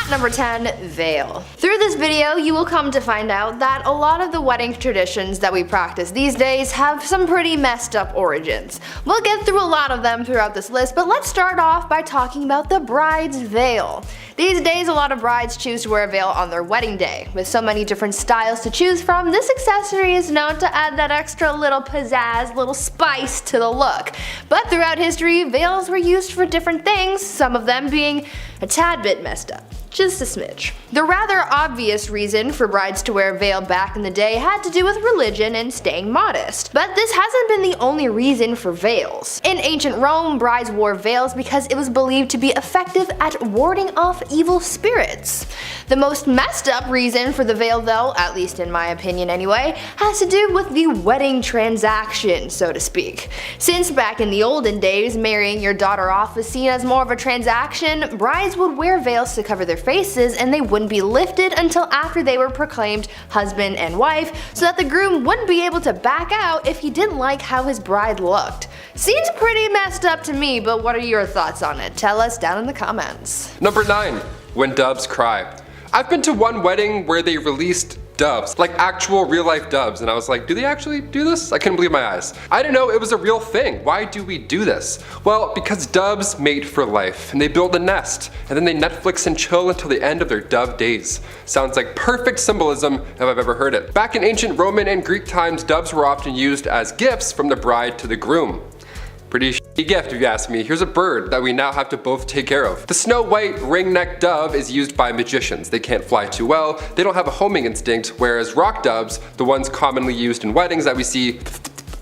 At number 10, veil. Through this video, you will come to find out that a lot of the wedding traditions that we practice these days have some pretty messed up origins. We'll get through a lot of them throughout this list, but let's start off by talking about the bride's veil. These days, a lot of brides choose to wear a veil on their wedding day. With so many different styles to choose from, this accessory is known to add that extra little pizzazz, little spice to the look. But throughout history, veils were used for different things, some of them being a tad bit messed up. Just a smidge. The rather obvious reason for brides to wear a veil back in the day had to do with religion and staying modest. But this hasn't been the only reason for veils. In ancient Rome, brides wore veils because it was believed to be effective at warding off evil spirits. The most messed up reason for the veil though, at least in my opinion anyway, has to do with the wedding transaction, so to speak. Since back in the olden days, marrying your daughter off was seen as more of a transaction, brides would wear veils to cover their faces and they wouldn't be lifted until after they were proclaimed husband and wife, so that the groom wouldn't be able to back out if he didn't like how his bride looked. Seems pretty messed up to me, but what are your thoughts on it? Tell us down in the comments. Number 9. When doves cry. I've been to one wedding where they released doves, like actual real life doves, and I was like, do they actually do this? I couldn't believe my eyes. I didn't know it was a real thing. Why do we do this? Well, because doves mate for life, and they build a nest, and then they Netflix and chill until the end of their dove days. Sounds like perfect symbolism if I've ever heard it. Back in ancient Roman and Greek times, doves were often used as gifts from the bride to the groom. Pretty shitty gift if you ask me. Here's a bird that we now have to both take care of. The snow white ring-necked dove is used by magicians. They can't fly too well, they don't have a homing instinct, whereas rock doves, the ones commonly used in weddings that we see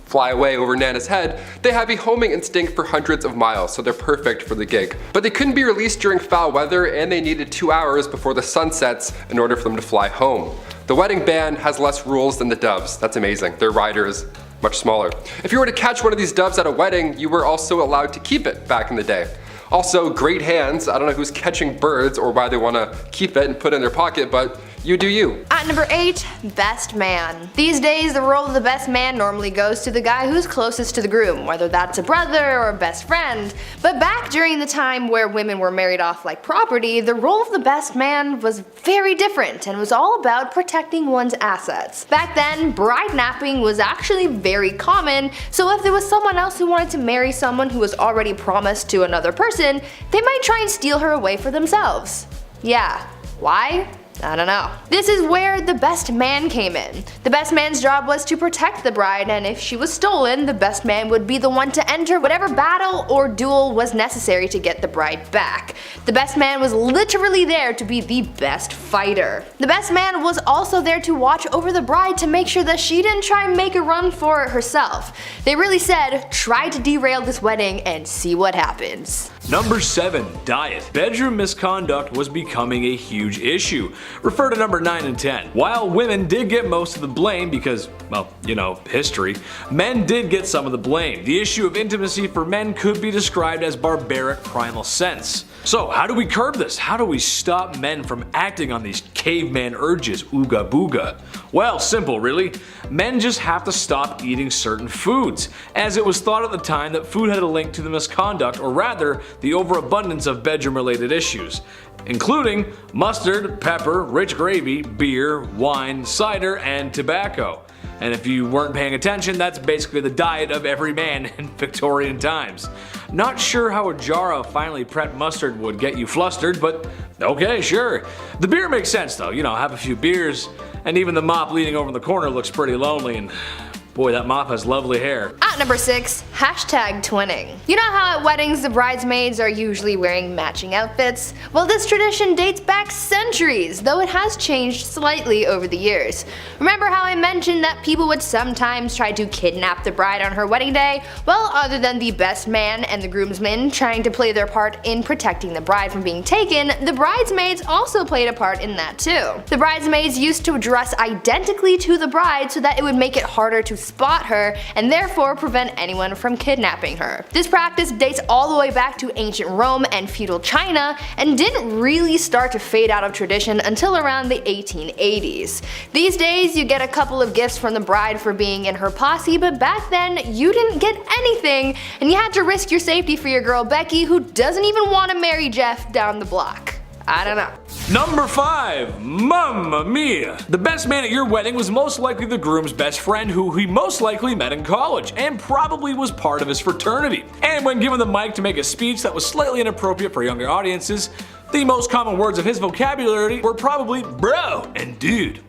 fly away over Nana's head, they have a homing instinct for hundreds of miles, so they're perfect for the gig. But they couldn't be released during foul weather, and they needed 2 hours before the sun sets in order for them to fly home. The wedding band has less rules than the doves. That's amazing. Their rider is much smaller. If you were to catch one of these doves at a wedding, you were also allowed to keep it back in the day. Also, great hands. I don't know who's catching birds or why they want to keep it and put it in their pocket, but you do you. At number 8, best man. These days, the role of the best man normally goes to the guy who's closest to the groom, whether that's a brother or a best friend. But back during the time where women were married off like property, the role of the best man was very different and was all about protecting one's assets. Back then, bride napping was actually very common, so if there was someone else who wanted to marry someone who was already promised to another person, they might try and steal her away for themselves. Yeah, why? I don't know. This is where the best man came in. The best man's job was to protect the bride, and if she was stolen, the best man would be the one to enter whatever battle or duel was necessary to get the bride back. The best man was literally there to be the best fighter. The best man was also there to watch over the bride to make sure that she didn't try and make a run for it herself. They really said, try to derail this wedding and see what happens. Number 7. Diet. Bedroom misconduct was becoming a huge issue. Refer to number 9 and 10. While women did get most of the blame because, well, you know, history, men did get some of the blame. The issue of intimacy for men could be described as barbaric primal sense. So how do we curb this? How do we stop men from acting on these caveman urges, ooga booga? Well, simple really. Men just have to stop eating certain foods, as it was thought at the time that food had a link to the misconduct, or rather, the overabundance of bedroom-related issues, including mustard, pepper, rich gravy, beer, wine, cider, and tobacco. And if you weren't paying attention, that's basically the diet of every man in Victorian times. Not sure how a jar of finely prepped mustard would get you flustered, but okay, sure. The beer makes sense though, you know, have a few beers, and even the mop leaning over in the corner looks pretty lonely, and boy, that mop has lovely hair. At number 6, hashtag twinning. You know how at weddings the bridesmaids are usually wearing matching outfits? Well, this tradition dates back centuries, though it has changed slightly over the years. Remember how I mentioned that people would sometimes try to kidnap the bride on her wedding day? Well, other than the best man and the groomsmen trying to play their part in protecting the bride from being taken, the bridesmaids also played a part in that too. The bridesmaids used to dress identically to the bride so that it would make it harder to spot her and therefore prevent anyone from kidnapping her. This practice dates all the way back to ancient Rome and feudal China and didn't really start to fade out of tradition until around the 1880s. These days you get a couple of gifts from the bride for being in her posse, but back then you didn't get anything and you had to risk your safety for your girl Becky, who doesn't even want to marry Jeff down the block. I don't know. Number 5. Mamma mia! The best man at your wedding was most likely the groom's best friend who he most likely met in college and probably was part of his fraternity. And when given the mic to make a speech that was slightly inappropriate for younger audiences, the most common words of his vocabulary were probably bro and dude.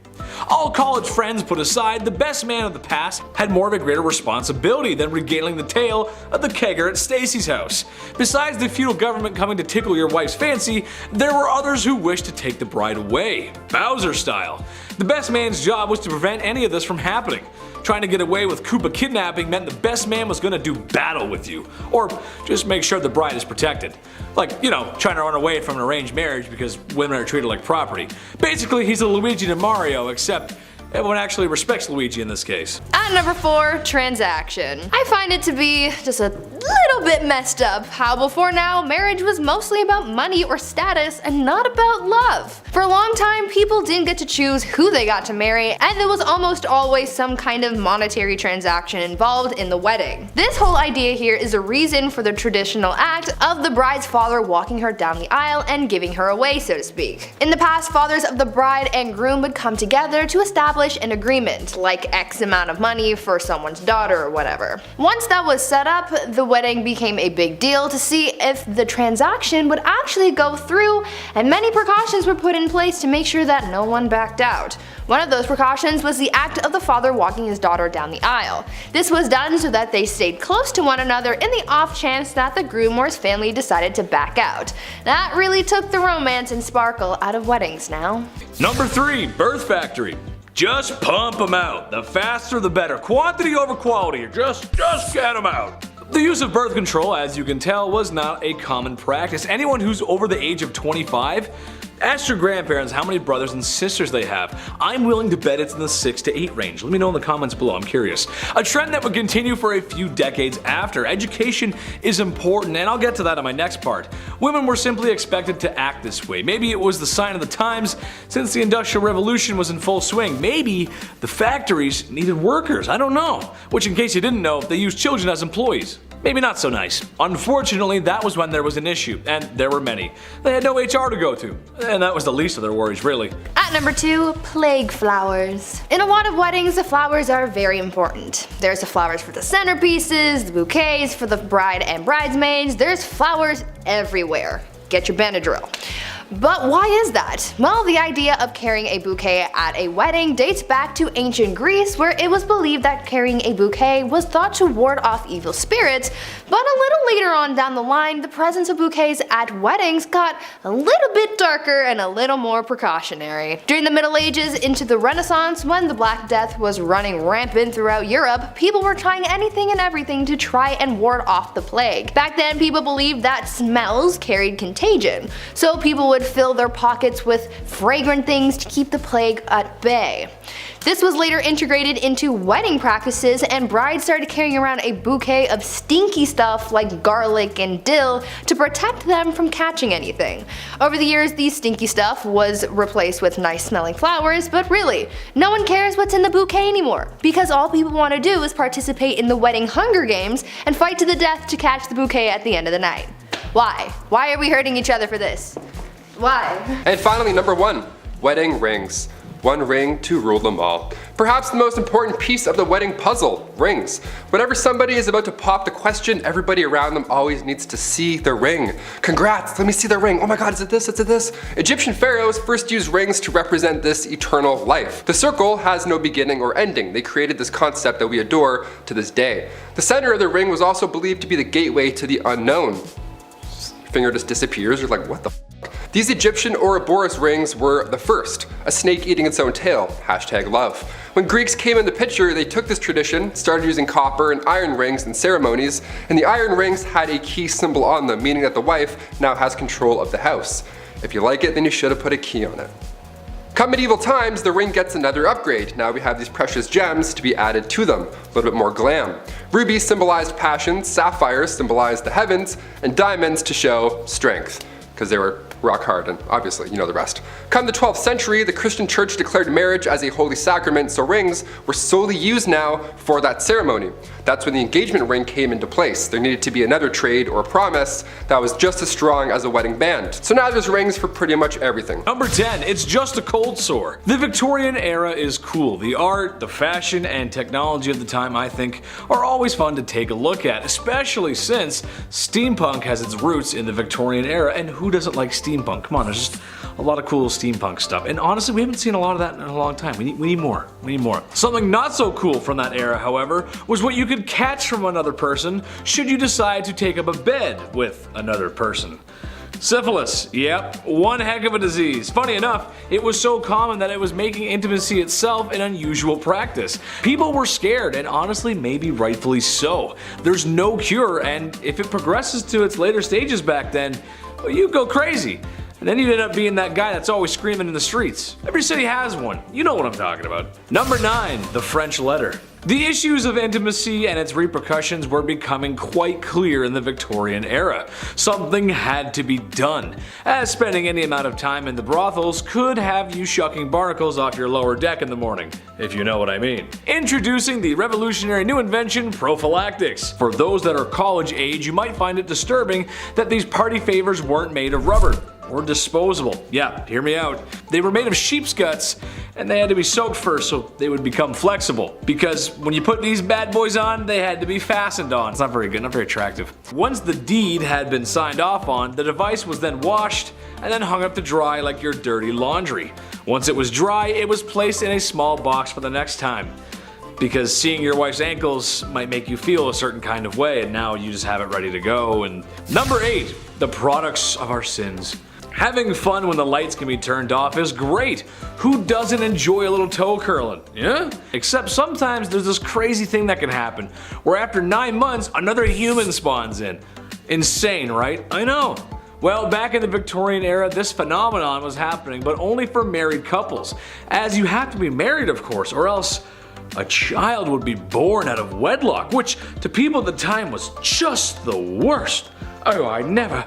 All college friends put aside, the best man of the past had more of a greater responsibility than regaling the tale of the kegger at Stacy's house. Besides the feudal government coming to tickle your wife's fancy, there were others who wished to take the bride away, Bowser style. The best man's job was to prevent any of this from happening. Trying to get away with Koopa kidnapping meant the best man was gonna do battle with you, or just make sure the bride is protected. Like, you know, trying to run away from an arranged marriage because women are treated like property. Basically, he's a Luigi to Mario, except everyone actually respects Luigi in this case. At number 4, transaction. I find it to be just a little bit messed up how before now marriage was mostly about money or status and not about love. For a long time people didn't get to choose who they got to marry, and there was almost always some kind of monetary transaction involved in the wedding. This whole idea here is a reason for the traditional act of the bride's father walking her down the aisle and giving her away, so to speak. In the past, fathers of the bride and groom would come together to establish an agreement, like X amount of money for someone's daughter or whatever. Once that was set up, the wedding became a big deal to see if the transaction would actually go through, and many precautions were put in place to make sure that no one backed out. One of those precautions was the act of the father walking his daughter down the aisle. This was done so that they stayed close to one another in the off chance that the groom or his family decided to back out. That really took the romance and sparkle out of weddings now. Number 3. Birth factory. Just pump them out. The faster the better. Quantity over quality. Just get them out. The use of birth control, as you can tell, was not a common practice. Anyone who's over the age of 25, ask your grandparents how many brothers and sisters they have. I'm willing to bet it's in the 6 to 8 range. Let me know in the comments below, I'm curious. A trend that would continue for a few decades after. Education is important, and I'll get to that in my next part. Women were simply expected to act this way. Maybe it was the sign of the times since the Industrial Revolution was in full swing. Maybe the factories needed workers, I don't know. Which, in case you didn't know, they used children as employees. Maybe not so nice. Unfortunately, that was when there was an issue, and there were many. They had no HR to go to, and that was the least of their worries, really. At number 2, plague flowers. In a lot of weddings, the flowers are very important. There's the flowers for the centerpieces, the bouquets for the bride and bridesmaids, there's flowers everywhere. Get your Benadryl. But why is that? Well, the idea of carrying a bouquet at a wedding dates back to ancient Greece, where it was believed that carrying a bouquet was thought to ward off evil spirits, but a little later on down the line, the presence of bouquets at weddings got a little bit darker and a little more precautionary. During the Middle Ages into the Renaissance, when the Black Death was running rampant throughout Europe, people were trying anything and everything to try and ward off the plague. Back then, people believed that smells carried contagion, so people would fill their pockets with fragrant things to keep the plague at bay. This was later integrated into wedding practices, and brides started carrying around a bouquet of stinky stuff like garlic and dill to protect them from catching anything. Over the years, these stinky stuff was replaced with nice smelling flowers, but really, no one cares what's in the bouquet anymore, because all people want to do is participate in the wedding Hunger Games and fight to the death to catch the bouquet at the end of the night. Why? Why are we hurting each other for this? Why? And finally, number 1, wedding rings. One ring to rule them all. Perhaps the most important piece of the wedding puzzle, rings. Whenever somebody is about to pop the question, everybody around them always needs to see the ring. Congrats, let me see the ring. Oh my god, is it this? Is it this? Egyptian pharaohs first used rings to represent this eternal life. The circle has no beginning or ending. They created this concept that we adore to this day. The center of the ring was also believed to be the gateway to the unknown. Your finger just disappears, you're like, what the f? These Egyptian Ouroboros rings were the first, a snake eating its own tail, #love. When Greeks came in the picture, they took this tradition, started using copper and iron rings in ceremonies, and the iron rings had a key symbol on them, meaning that the wife now has control of the house. If you like it, then you should have put a key on it. Come medieval times, the ring gets another upgrade. Now we have these precious gems to be added to them, a little bit more glam. Rubies symbolized passion, sapphires symbolized the heavens, and diamonds to show strength, because they were rock hard, and obviously you know the rest. Come the 12th century, the Christian church declared marriage as a holy sacrament, so rings were solely used now for that ceremony. That's when the engagement ring came into place. There needed to be another trade or promise that was just as strong as a wedding band. So now there's rings for pretty much everything. Number 10, it's just a cold sore. The Victorian era is cool. The art, the fashion, and technology of the time, I think, are always fun to take a look at, especially since steampunk has its roots in the Victorian era, and who doesn't like steampunk? Come on, there's just a lot of cool steampunk stuff. And honestly, we haven't seen a lot of that in a long time. We need more. We need more. Something not so cool from that era, however, was what you could catch from another person should you decide to take up a bed with another person. Syphilis, yep, one heck of a disease. Funny enough, it was so common that it was making intimacy itself an unusual practice. People were scared, and honestly, maybe rightfully so. There's no cure, and if it progresses to its later stages back then, well, you go crazy. And then you'd end up being that guy that's always screaming in the streets. Every city has one. You know what I'm talking about. Number 9, the French letter. The issues of intimacy and its repercussions were becoming quite clear in the Victorian era. Something had to be done, as spending any amount of time in the brothels could have you shucking barnacles off your lower deck in the morning, if you know what I mean. Introducing the revolutionary new invention, prophylactics. For those that are college age, you might find it disturbing that these party favors weren't made of rubber or disposable. Yeah, hear me out. They were made of sheep's guts, and they had to be soaked first so they would become flexible. Because when you put these bad boys on, they had to be fastened on. It's not very good, not very attractive. Once the deed had been signed off on, the device was then washed and then hung up to dry like your dirty laundry. Once it was dry, it was placed in a small box for the next time. Because seeing your wife's ankles might make you feel a certain kind of way, and now you just have it ready to go. And number 8, the products of our sins. Having fun when the lights can be turned off is great. Who doesn't enjoy a little toe curling? Yeah? Except sometimes there's this crazy thing that can happen, where after 9 months, another human spawns in. Insane, right? I know. Well, back in the Victorian era, this phenomenon was happening, but only for married couples. As you have to be married, of course, or else a child would be born out of wedlock, which to people at the time was just the worst. Oh, I never.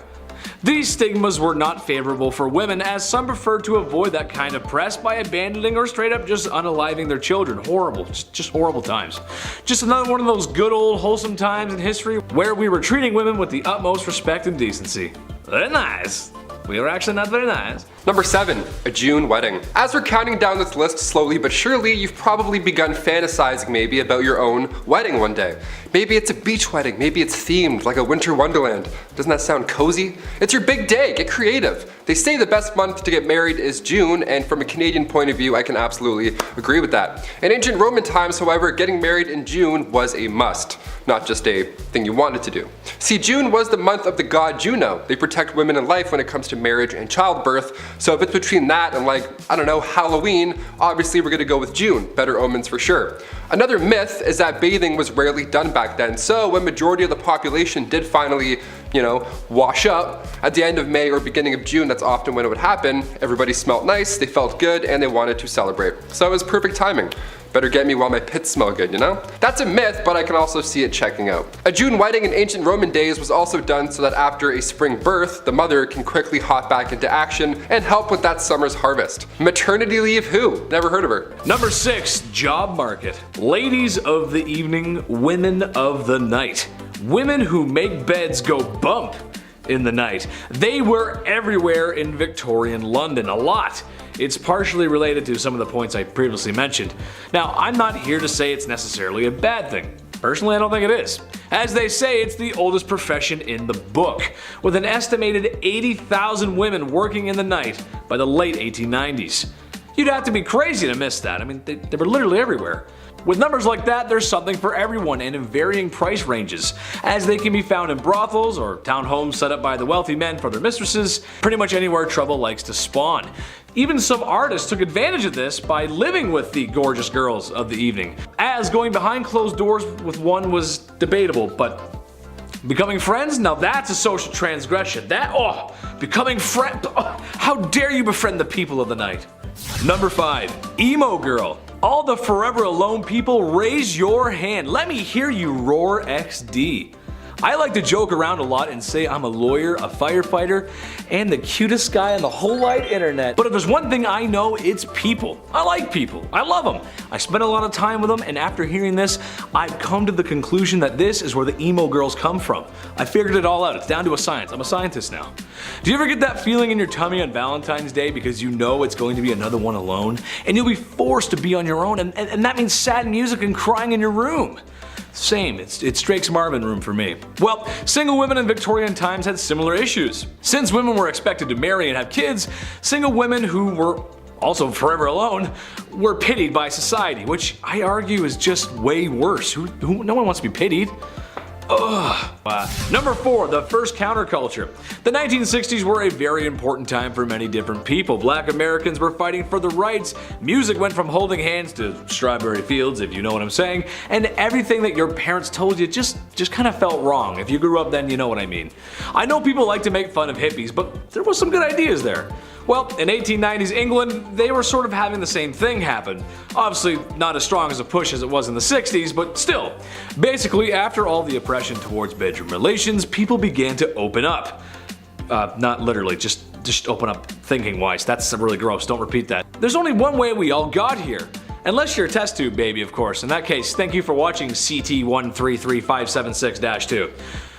These stigmas were not favorable for women, as some preferred to avoid that kind of press by abandoning or straight up just unaliving their children. Horrible, just horrible times. Just another one of those good old wholesome times in history where we were treating women with the utmost respect and decency. Very nice. We were actually not very nice. Number 7, a June wedding. As we're counting down this list slowly but surely, you've probably begun fantasizing maybe about your own wedding one day. Maybe it's a beach wedding, maybe it's themed like a winter wonderland. Doesn't that sound cozy? It's your big day, get creative. They say the best month to get married is June, and from a Canadian point of view, I can absolutely agree with that. In ancient Roman times, however, getting married in June was a must, not just a thing you wanted to do. See, June was the month of the god Juno. They protect women in life when it comes to marriage and childbirth, so if it's between that and I don't know, Halloween, obviously we're gonna go with June. Better omens for sure. Another myth is that bathing was rarely done back then, so when majority of the population did finally, wash up at the end of May or beginning of June, that's often when it would happen. Everybody smelled nice, they felt good, and they wanted to celebrate. So it was perfect timing. Better get me while my pits smell good, you know? That's a myth, but I can also see it checking out. A June wedding in ancient Roman days was also done so that after a spring birth, the mother can quickly hop back into action and help with that summer's harvest. Maternity leave who? Never heard of her. Number 6, job market. Ladies of the evening, women of the night. Women who make beds go bump in the night. They were everywhere in Victorian London, a lot. It's partially related to some of the points I previously mentioned. Now, I'm not here to say it's necessarily a bad thing. Personally, I don't think it is. As they say, it's the oldest profession in the book, with an estimated 80,000 women working in the night by the late 1890s. You'd have to be crazy to miss that. I mean, they were literally everywhere. With numbers like that, there's something for everyone and in varying price ranges, as they can be found in brothels or townhomes set up by the wealthy men for their mistresses, pretty much anywhere trouble likes to spawn. Even some artists took advantage of this by living with the gorgeous girls of the evening, as going behind closed doors with one was debatable, but becoming friends? Now that's a social transgression. Becoming friend, how dare you befriend the people of the night? Number 5, emo girl. All the forever alone people, raise your hand. Let me hear you roar XD. I like to joke around a lot and say I'm a lawyer, a firefighter, and the cutest guy on the whole wide internet. But if there's one thing I know, it's people. I like people. I love them. I spend a lot of time with them, and after hearing this, I've come to the conclusion that this is where the emo girls come from. I figured it all out. It's down to a science. I'm a scientist now. Do you ever get that feeling in your tummy on Valentine's Day because you know it's going to be another one alone? And you'll be forced to be on your own, and that means sad music and crying in your room. Same, it's Drake's Marvin room for me. Well, single women in Victorian times had similar issues. Since women were expected to marry and have kids, single women who were also forever alone were pitied by society, which I argue is just way worse. No one wants to be pitied. Ugh. Number 4, the first counterculture. The 1960s were a very important time for many different people. Black Americans were fighting for the rights, music went from holding hands to strawberry fields, if you know what I'm saying, and everything that your parents told you just kind of felt wrong. If you grew up then, you know what I mean. I know people like to make fun of hippies, but there was some good ideas there. Well, in 1890s England, they were sort of having the same thing happen. Obviously not as strong as a push as it was in the 60s, but still. Basically, after all the oppression towards bedroom relations, people began to open up. Not literally, just open up thinking wise. That's really gross, don't repeat that. There's only one way we all got here. Unless you're a test tube baby, of course. In that case, thank you for watching CT133576-2.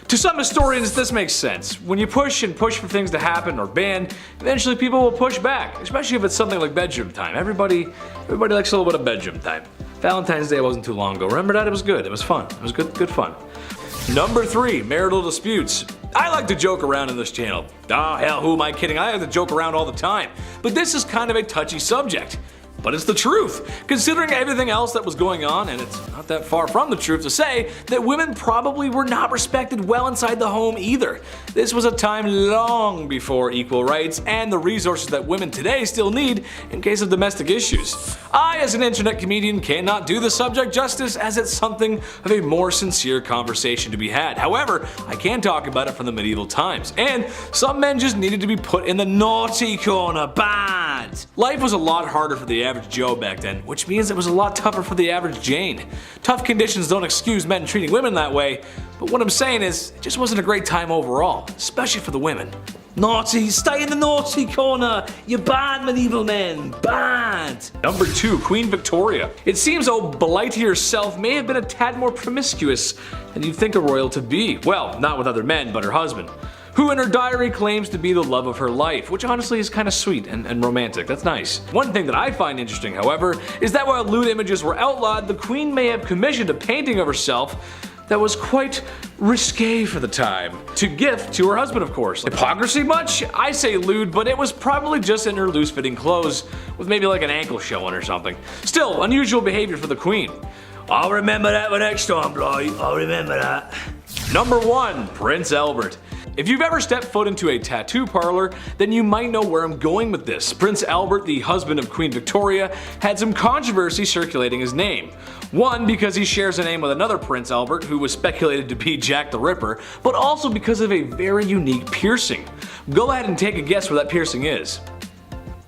To some historians, this makes sense. When you push and push for things to happen or ban, eventually people will push back, especially if it's something like bedroom time. Everybody likes a little bit of bedroom time. Valentine's Day wasn't too long ago. Remember that? It was good. It was fun. It was good fun. Number 3, marital disputes. I like to joke around in this channel. Oh hell, who am I kidding? I like to joke around all the time. But this is kind of a touchy subject. But it's the truth, considering everything else that was going on, and it's not that far from the truth to say that women probably were not respected well inside the home either. This was a time long before equal rights and the resources that women today still need in case of domestic issues. I, as an internet comedian, cannot do the subject justice as it's something of a more sincere conversation to be had. However, I can talk about it from the medieval times, and some men just needed to be put in the naughty corner bad. Life was a lot harder for the average Joe back then, which means it was a lot tougher for the average Jane. Tough conditions don't excuse men treating women that way, but what I'm saying is, it just wasn't a great time overall, especially for the women. Naughty, stay in the naughty corner, you bad medieval men, bad. Number 2, Queen Victoria. It seems old Blighty herself may have been a tad more promiscuous than you'd think a royal to be. Well, not with other men, but her husband, who in her diary claims to be the love of her life, which honestly is kind of sweet and romantic. That's nice. One thing that I find interesting, however, is that while lewd images were outlawed, the Queen may have commissioned a painting of herself that was quite risque for the time, to gift to her husband, of course. Hypocrisy much? I say lewd, but it was probably just in her loose-fitting clothes, with maybe like an ankle showing or something. Still, unusual behavior for the Queen. I'll remember that for next time, Blight. I'll remember that. Number 1, Prince Albert. If you've ever stepped foot into a tattoo parlor, then you might know where I'm going with this. Prince Albert, the husband of Queen Victoria, had some controversy circulating his name. One, because he shares a name with another Prince Albert who was speculated to be Jack the Ripper, but also because of a very unique piercing. Go ahead and take a guess where that piercing is.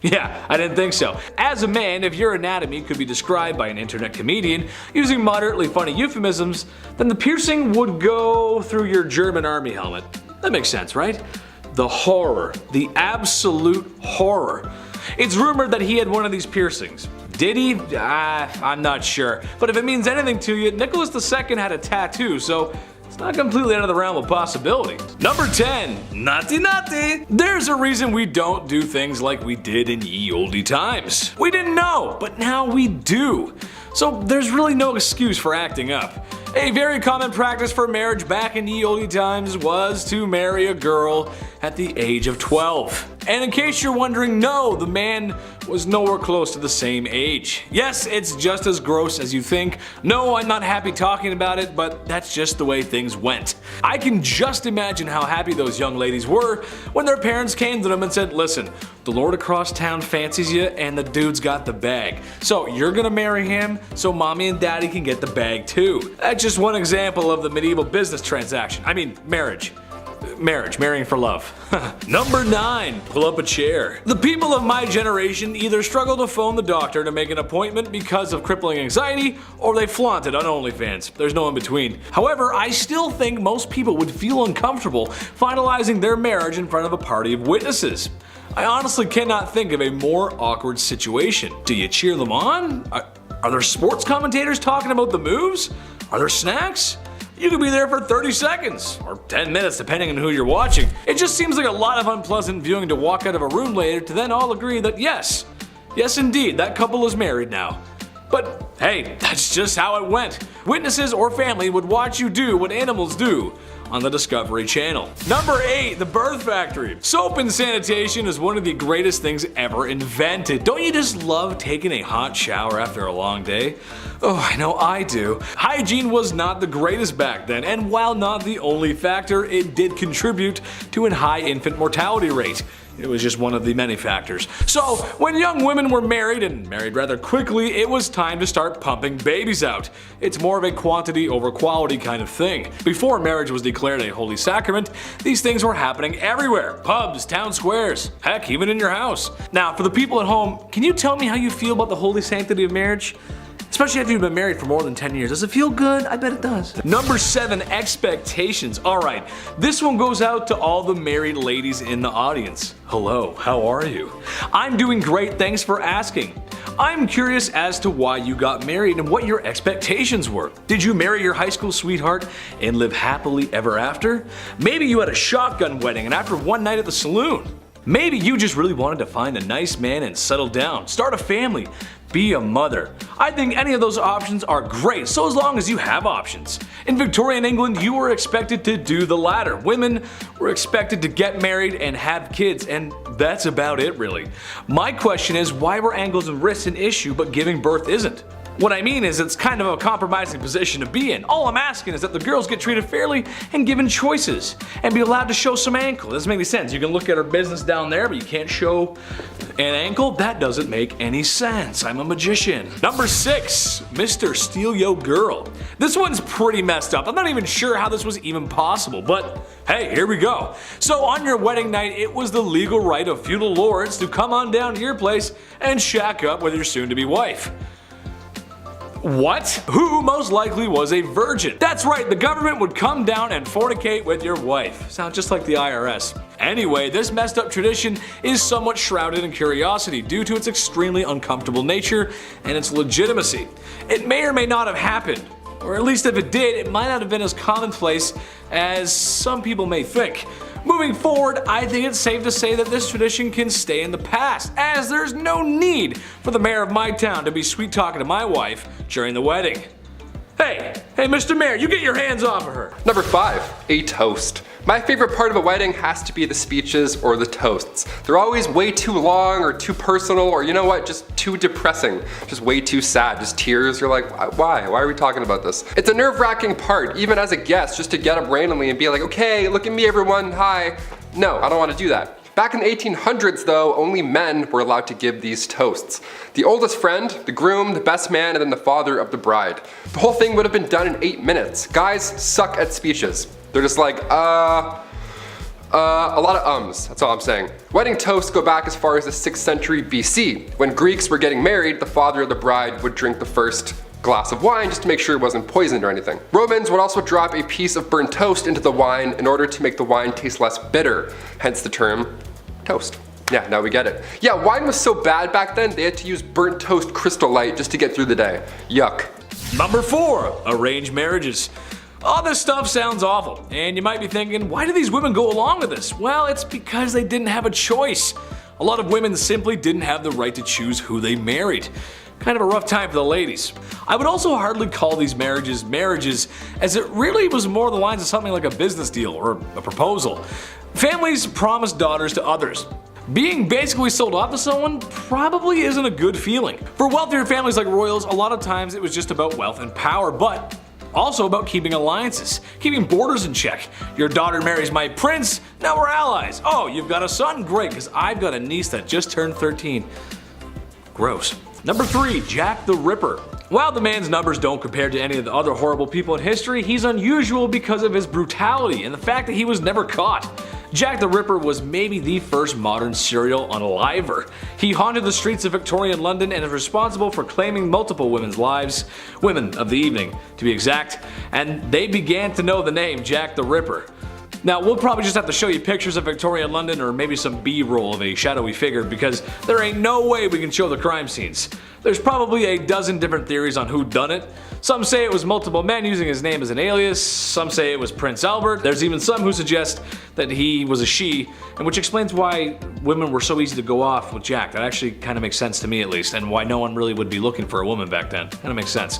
Yeah, I didn't think so. As a man, if your anatomy could be described by an internet comedian using moderately funny euphemisms, then the piercing would go through your German army helmet. That makes sense, right? The horror. The absolute horror. It's rumored that he had one of these piercings. Did he? I'm not sure. But if it means anything to you, Nicholas II had a tattoo, so it's not completely out of the realm of possibility. Number 10, naughty naughty. There's a reason we don't do things like we did in ye olde times. We didn't know, but now we do. So there's really no excuse for acting up. A very common practice for marriage back in ye olde times was to marry a girl at the age of 12. And in case you're wondering, no, the man was nowhere close to the same age. Yes, it's just as gross as you think. No, I'm not happy talking about it, but that's just the way things went. I can just imagine how happy those young ladies were when their parents came to them and said, listen, the lord across town fancies you and the dude's got the bag. So you're gonna marry him so mommy and daddy can get the bag too. That's just one example of the medieval business transaction. I mean, marriage. marrying for love. Number 9, pull up a chair. The people of my generation either struggle to phone the doctor to make an appointment because of crippling anxiety, or they flaunt it on OnlyFans. There's no in between. However, I still think most people would feel uncomfortable finalizing their marriage in front of a party of witnesses. I honestly cannot think of a more awkward situation. Do you cheer them on? Are there sports commentators talking about the moves? Are there snacks? You could be there for 30 seconds, or 10 minutes depending on who you're watching. It just seems like a lot of unpleasant viewing to walk out of a room later to then all agree that yes indeed, that couple is married now. But hey, that's just how it went. Witnesses or family would watch you do what animals do on the Discovery Channel. Number 8, the birth factory. Soap and sanitation is one of the greatest things ever invented. Don't you just love taking a hot shower after a long day? Oh, I know I do. Hygiene was not the greatest back then, and while not the only factor, it did contribute to a high infant mortality rate. It was just one of the many factors. So, when young women were married, and married rather quickly, it was time to start pumping babies out. It's more of a quantity over quality kind of thing. Before marriage was declared a holy sacrament, these things were happening everywhere. Pubs, town squares, heck, even in your house. Now, for the people at home, can you tell me how you feel about the holy sanctity of marriage? Especially after you've been married for more than 10 years. Does it feel good? I bet it does. Number 7, expectations. Alright, this one goes out to all the married ladies in the audience. Hello, how are you? I'm doing great, thanks for asking. I'm curious as to why you got married and what your expectations were. Did you marry your high school sweetheart and live happily ever after? Maybe you had a shotgun wedding and after one night at the saloon. Maybe you just really wanted to find a nice man and settle down, start a family, be a mother. I think any of those options are great, so as long as you have options. In Victorian England, you were expected to do the latter. Women were expected to get married and have kids, and that's about it really. My question is, why were ankles and wrists an issue but giving birth isn't? What I mean is it's kind of a compromising position to be in. All I'm asking is that the girls get treated fairly and given choices and be allowed to show some ankle. Doesn't make any sense. You can look at her business down there, but you can't show an ankle? That doesn't make any sense. I'm a magician. Number 6, Mr. Steal Yo Girl. This one's pretty messed up. I'm not even sure how this was even possible, but hey, here we go. So on your wedding night, it was the legal right of feudal lords to come on down to your place and shack up with your soon-to-be wife. What? Who most likely was a virgin? That's right, the government would come down and fornicate with your wife. Sounds just like the IRS. Anyway, this messed up tradition is somewhat shrouded in curiosity due to its extremely uncomfortable nature and its legitimacy. It may or may not have happened, or at least if it did, it might not have been as commonplace as some people may think. Moving forward, I think it's safe to say that this tradition can stay in the past, as there's no need for the mayor of my town to be sweet talking to my wife during the wedding. Hey, Mr. Mayor, you get your hands off of her. Number 5, a toast. My favorite part of a wedding has to be the speeches or the toasts. They're always way too long or too personal or you know what, just too depressing. Just way too sad, just tears. You're like, why? Why are we talking about this? It's a nerve-wracking part, even as a guest, just to get up randomly and be like, okay, look at me everyone, hi. No, I don't want to do that. Back in the 1800s though, only men were allowed to give these toasts. The oldest friend, the groom, the best man, and then the father of the bride. The whole thing would have been done in 8 minutes. Guys suck at speeches. They're just like, a lot of ums, that's all I'm saying. Wedding toasts go back as far as the 6th century BC. When Greeks were getting married, the father of the bride would drink the first glass of wine just to make sure it wasn't poisoned or anything. Romans would also drop a piece of burnt toast into the wine in order to make the wine taste less bitter, hence the term toast. Yeah, now we get it. Yeah, wine was so bad back then, they had to use burnt toast Crystal Light just to get through the day. Yuck. Number 4, arranged marriages. All this stuff sounds awful, and you might be thinking, why do these women go along with this? Well, it's because they didn't have a choice. A lot of women simply didn't have the right to choose who they married. Kind of a rough time for the ladies. I would also hardly call these marriages, as it really was more the lines of something like a business deal or a proposal. Families promised daughters to others. Being basically sold off to someone probably isn't a good feeling. For wealthier families like royals, a lot of times it was just about wealth and power, but also about keeping alliances, keeping borders in check. Your daughter marries my prince, now we're allies. Oh, you've got a son? Great, because I've got a niece that just turned 13. Gross. Number 3. Jack the Ripper. While the man's numbers don't compare to any of the other horrible people in history, he's unusual because of his brutality and the fact that he was never caught. Jack the Ripper was maybe the first modern serial unaliver. He haunted the streets of Victorian London and is responsible for claiming multiple women's lives, women of the evening to be exact, and they began to know the name Jack the Ripper. Now, we'll probably just have to show you pictures of Victorian London or maybe some B-roll of a shadowy figure because there ain't no way we can show the crime scenes. There's probably a dozen different theories on who done it. Some say it was multiple men using his name as an alias, some say it was Prince Albert, there's even some who suggest that he was a she, and which explains why women were so easy to go off with Jack. That actually kind of makes sense to me at least, and why no one really would be looking for a woman back then. Kind of makes sense.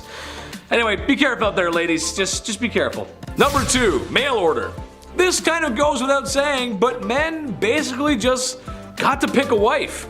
Anyway, be careful out there ladies, just be careful. Number 2, mail order. This kind of goes without saying, but men basically just got to pick a wife.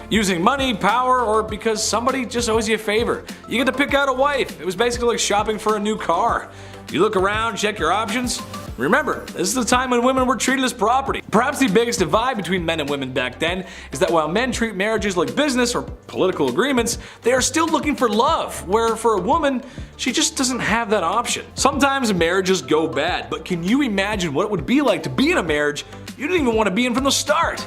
Using money, power, or because somebody just owes you a favor. You get to pick out a wife. It was basically like shopping for a new car. You look around, check your options. Remember, this is the time when women were treated as property. Perhaps the biggest divide between men and women back then is that while men treat marriages like business or political agreements, they are still looking for love, where for a woman, she just doesn't have that option. Sometimes marriages go bad, but can you imagine what it would be like to be in a marriage you didn't even want to be in from the start?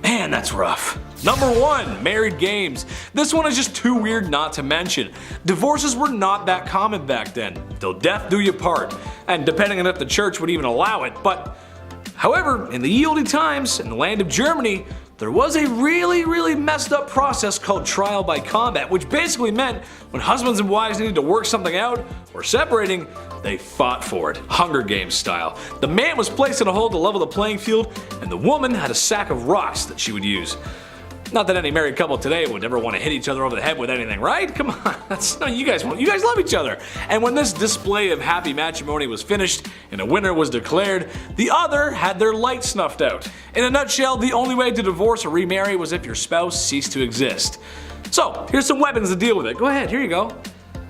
Man, that's rough. Number 1, married games. This one is just too weird not to mention. Divorces were not that common back then. Till death do you part, and depending on if the church would even allow it, but however, in the ye olde times, in the land of Germany, there was a really messed up process called trial by combat, which basically meant when husbands and wives needed to work something out or separating, they fought for it, Hunger Games style. The man was placed in a hole to level the playing field, and the woman had a sack of rocks that she would use. Not that any married couple today would ever want to hit each other over the head with anything, right? Come on, you guys love each other. And when this display of happy matrimony was finished and a winner was declared, the other had their light snuffed out. In a nutshell, the only way to divorce or remarry was if your spouse ceased to exist. So, here's some weapons to deal with it. Go ahead, here you go.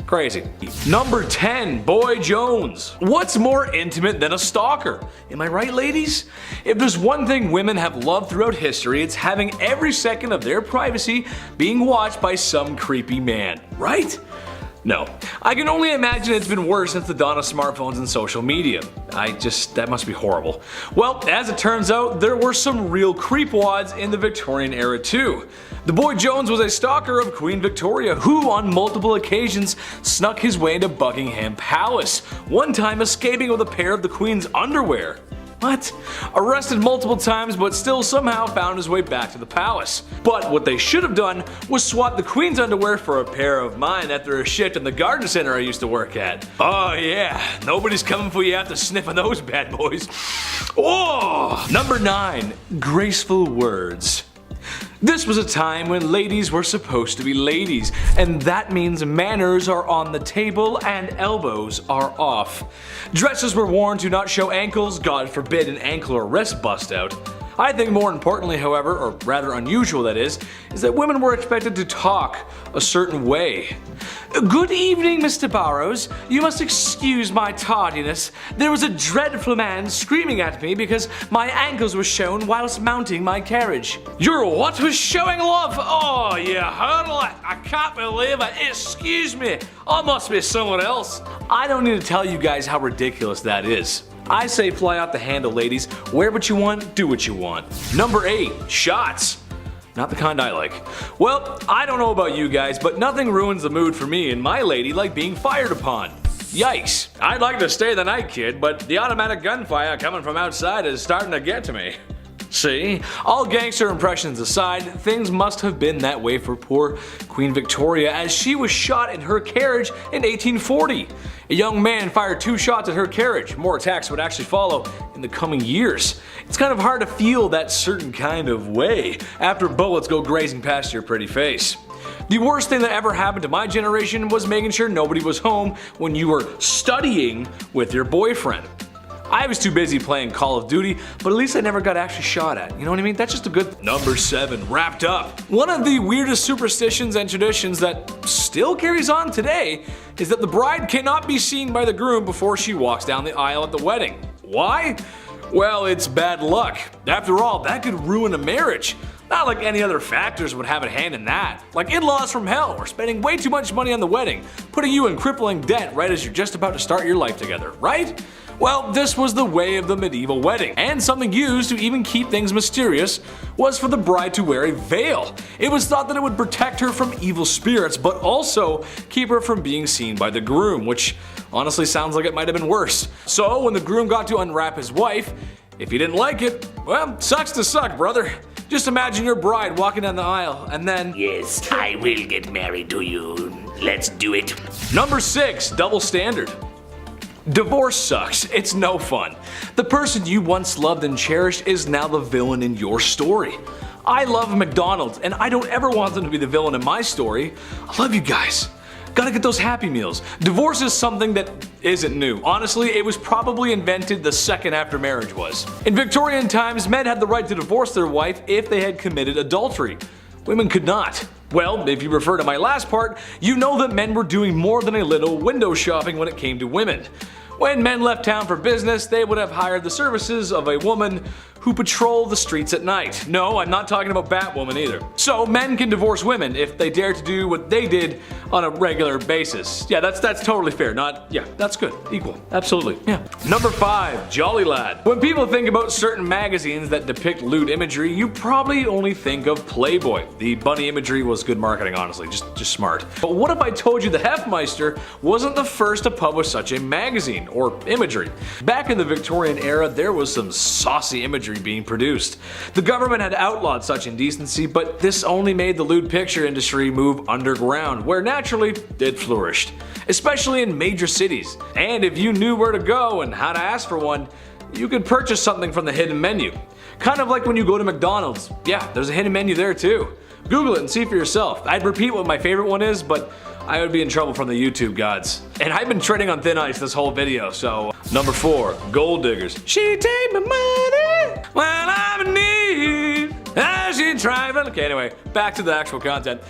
Crazy. Number 10, Boy Jones. What's more intimate than a stalker? Am I right, ladies? If there's one thing women have loved throughout history, it's having every second of their privacy being watched by some creepy man, right? No. I can only imagine it's been worse since the dawn of smartphones and social media. That must be horrible. Well, as it turns out, there were some real creepwads in the Victorian era too. The Boy Jones was a stalker of Queen Victoria who on multiple occasions snuck his way into Buckingham Palace, one time escaping with a pair of the Queen's underwear. What? Arrested multiple times but still somehow found his way back to the palace. But what they should have done was swap the Queen's underwear for a pair of mine after a shift in the garden center I used to work at. Oh yeah, nobody's coming for you after sniffing those bad boys. Oh! Number 9, graceful words. This was a time when ladies were supposed to be ladies, and that means manners are on the table and elbows are off. Dresses were worn to not show ankles, God forbid an ankle or wrist bust out. I think more importantly, however, or rather unusual that is that women were expected to talk a certain way. Good evening, Mr. Burrows. You must excuse my tardiness. There was a dreadful man screaming at me because my ankles were shown whilst mounting my carriage. Your what was showing, love? Oh, you heard it. I can't believe it. Excuse me. I must be someone else. I don't need to tell you guys how ridiculous that is. I say fly out the handle, ladies. Wear what you want, do what you want. Number 8, shots. Not the kind I like. Well, I don't know about you guys, but nothing ruins the mood for me and my lady like being fired upon. Yikes. I'd like to stay the night, kid, but the automatic gunfire coming from outside is starting to get to me. See? All gangster impressions aside, things must have been that way for poor Queen Victoria as she was shot in her carriage in 1840. A young man fired 2 shots at her carriage. More attacks would actually follow in the coming years. It's kind of hard to feel that certain kind of way after bullets go grazing past your pretty face. The worst thing that ever happened to my generation was making sure nobody was home when you were studying with your boyfriend. I was too busy playing Call of Duty, but at least I never got actually shot at. You know what I mean? That's just a good. Number 7, wrapped up. One of the weirdest superstitions and traditions that still carries on today is that the bride cannot be seen by the groom before she walks down the aisle at the wedding. Why? Well, it's bad luck. After all, that could ruin a marriage. Not like any other factors would have a hand in that, like in-laws from hell or spending way too much money on the wedding, putting you in crippling debt right as you're just about to start your life together, right? Well, this was the way of the medieval wedding, and something used to even keep things mysterious was for the bride to wear a veil. It was thought that it would protect her from evil spirits, but also keep her from being seen by the groom, which honestly sounds like it might have been worse. So when the groom got to unwrap his wife, if he didn't like it, well, sucks to suck, brother. Just imagine your bride walking down the aisle and then, Yes, I will get married to you. Let's do it. Number 6, double standard. Divorce sucks. It's no fun. The person you once loved and cherished is now the villain in your story. I love McDonald's and I don't ever want them to be the villain in my story. I love you guys. Gotta get those Happy Meals. Divorce is something that isn't new. Honestly, it was probably invented the second after marriage was. In Victorian times, men had the right to divorce their wife if they had committed adultery. Women could not. Well, if you refer to my last part, you know that men were doing more than a little window shopping when it came to women. When men left town for business, they would have hired the services of a woman who patrol the streets at night. No, I'm not talking about Batwoman either. So men can divorce women if they dare to do what they did on a regular basis. Yeah, that's totally fair. That's good. Equal. Absolutely. Yeah. Number 5, Jolly Lad. When people think about certain magazines that depict lewd imagery, you probably only think of Playboy. The bunny imagery was good marketing, honestly, just smart. But what if I told you the Hefmeister wasn't the first to publish such a magazine or imagery? Back in the Victorian era, there was some saucy imagery being produced. The government had outlawed such indecency, but this only made the lewd picture industry move underground, where naturally it flourished, especially in major cities. And if you knew where to go and how to ask for one, you could purchase something from the hidden menu. Kind of like when you go to McDonald's. Yeah, there's a hidden menu there too. Google it and see for yourself. I'd repeat what my favorite one is, but I would be in trouble from the YouTube gods. And I've been treading on thin ice this whole video, so. Number 4, gold diggers. She take my money when I'm in need. As she travel. Okay, anyway, back to the actual content.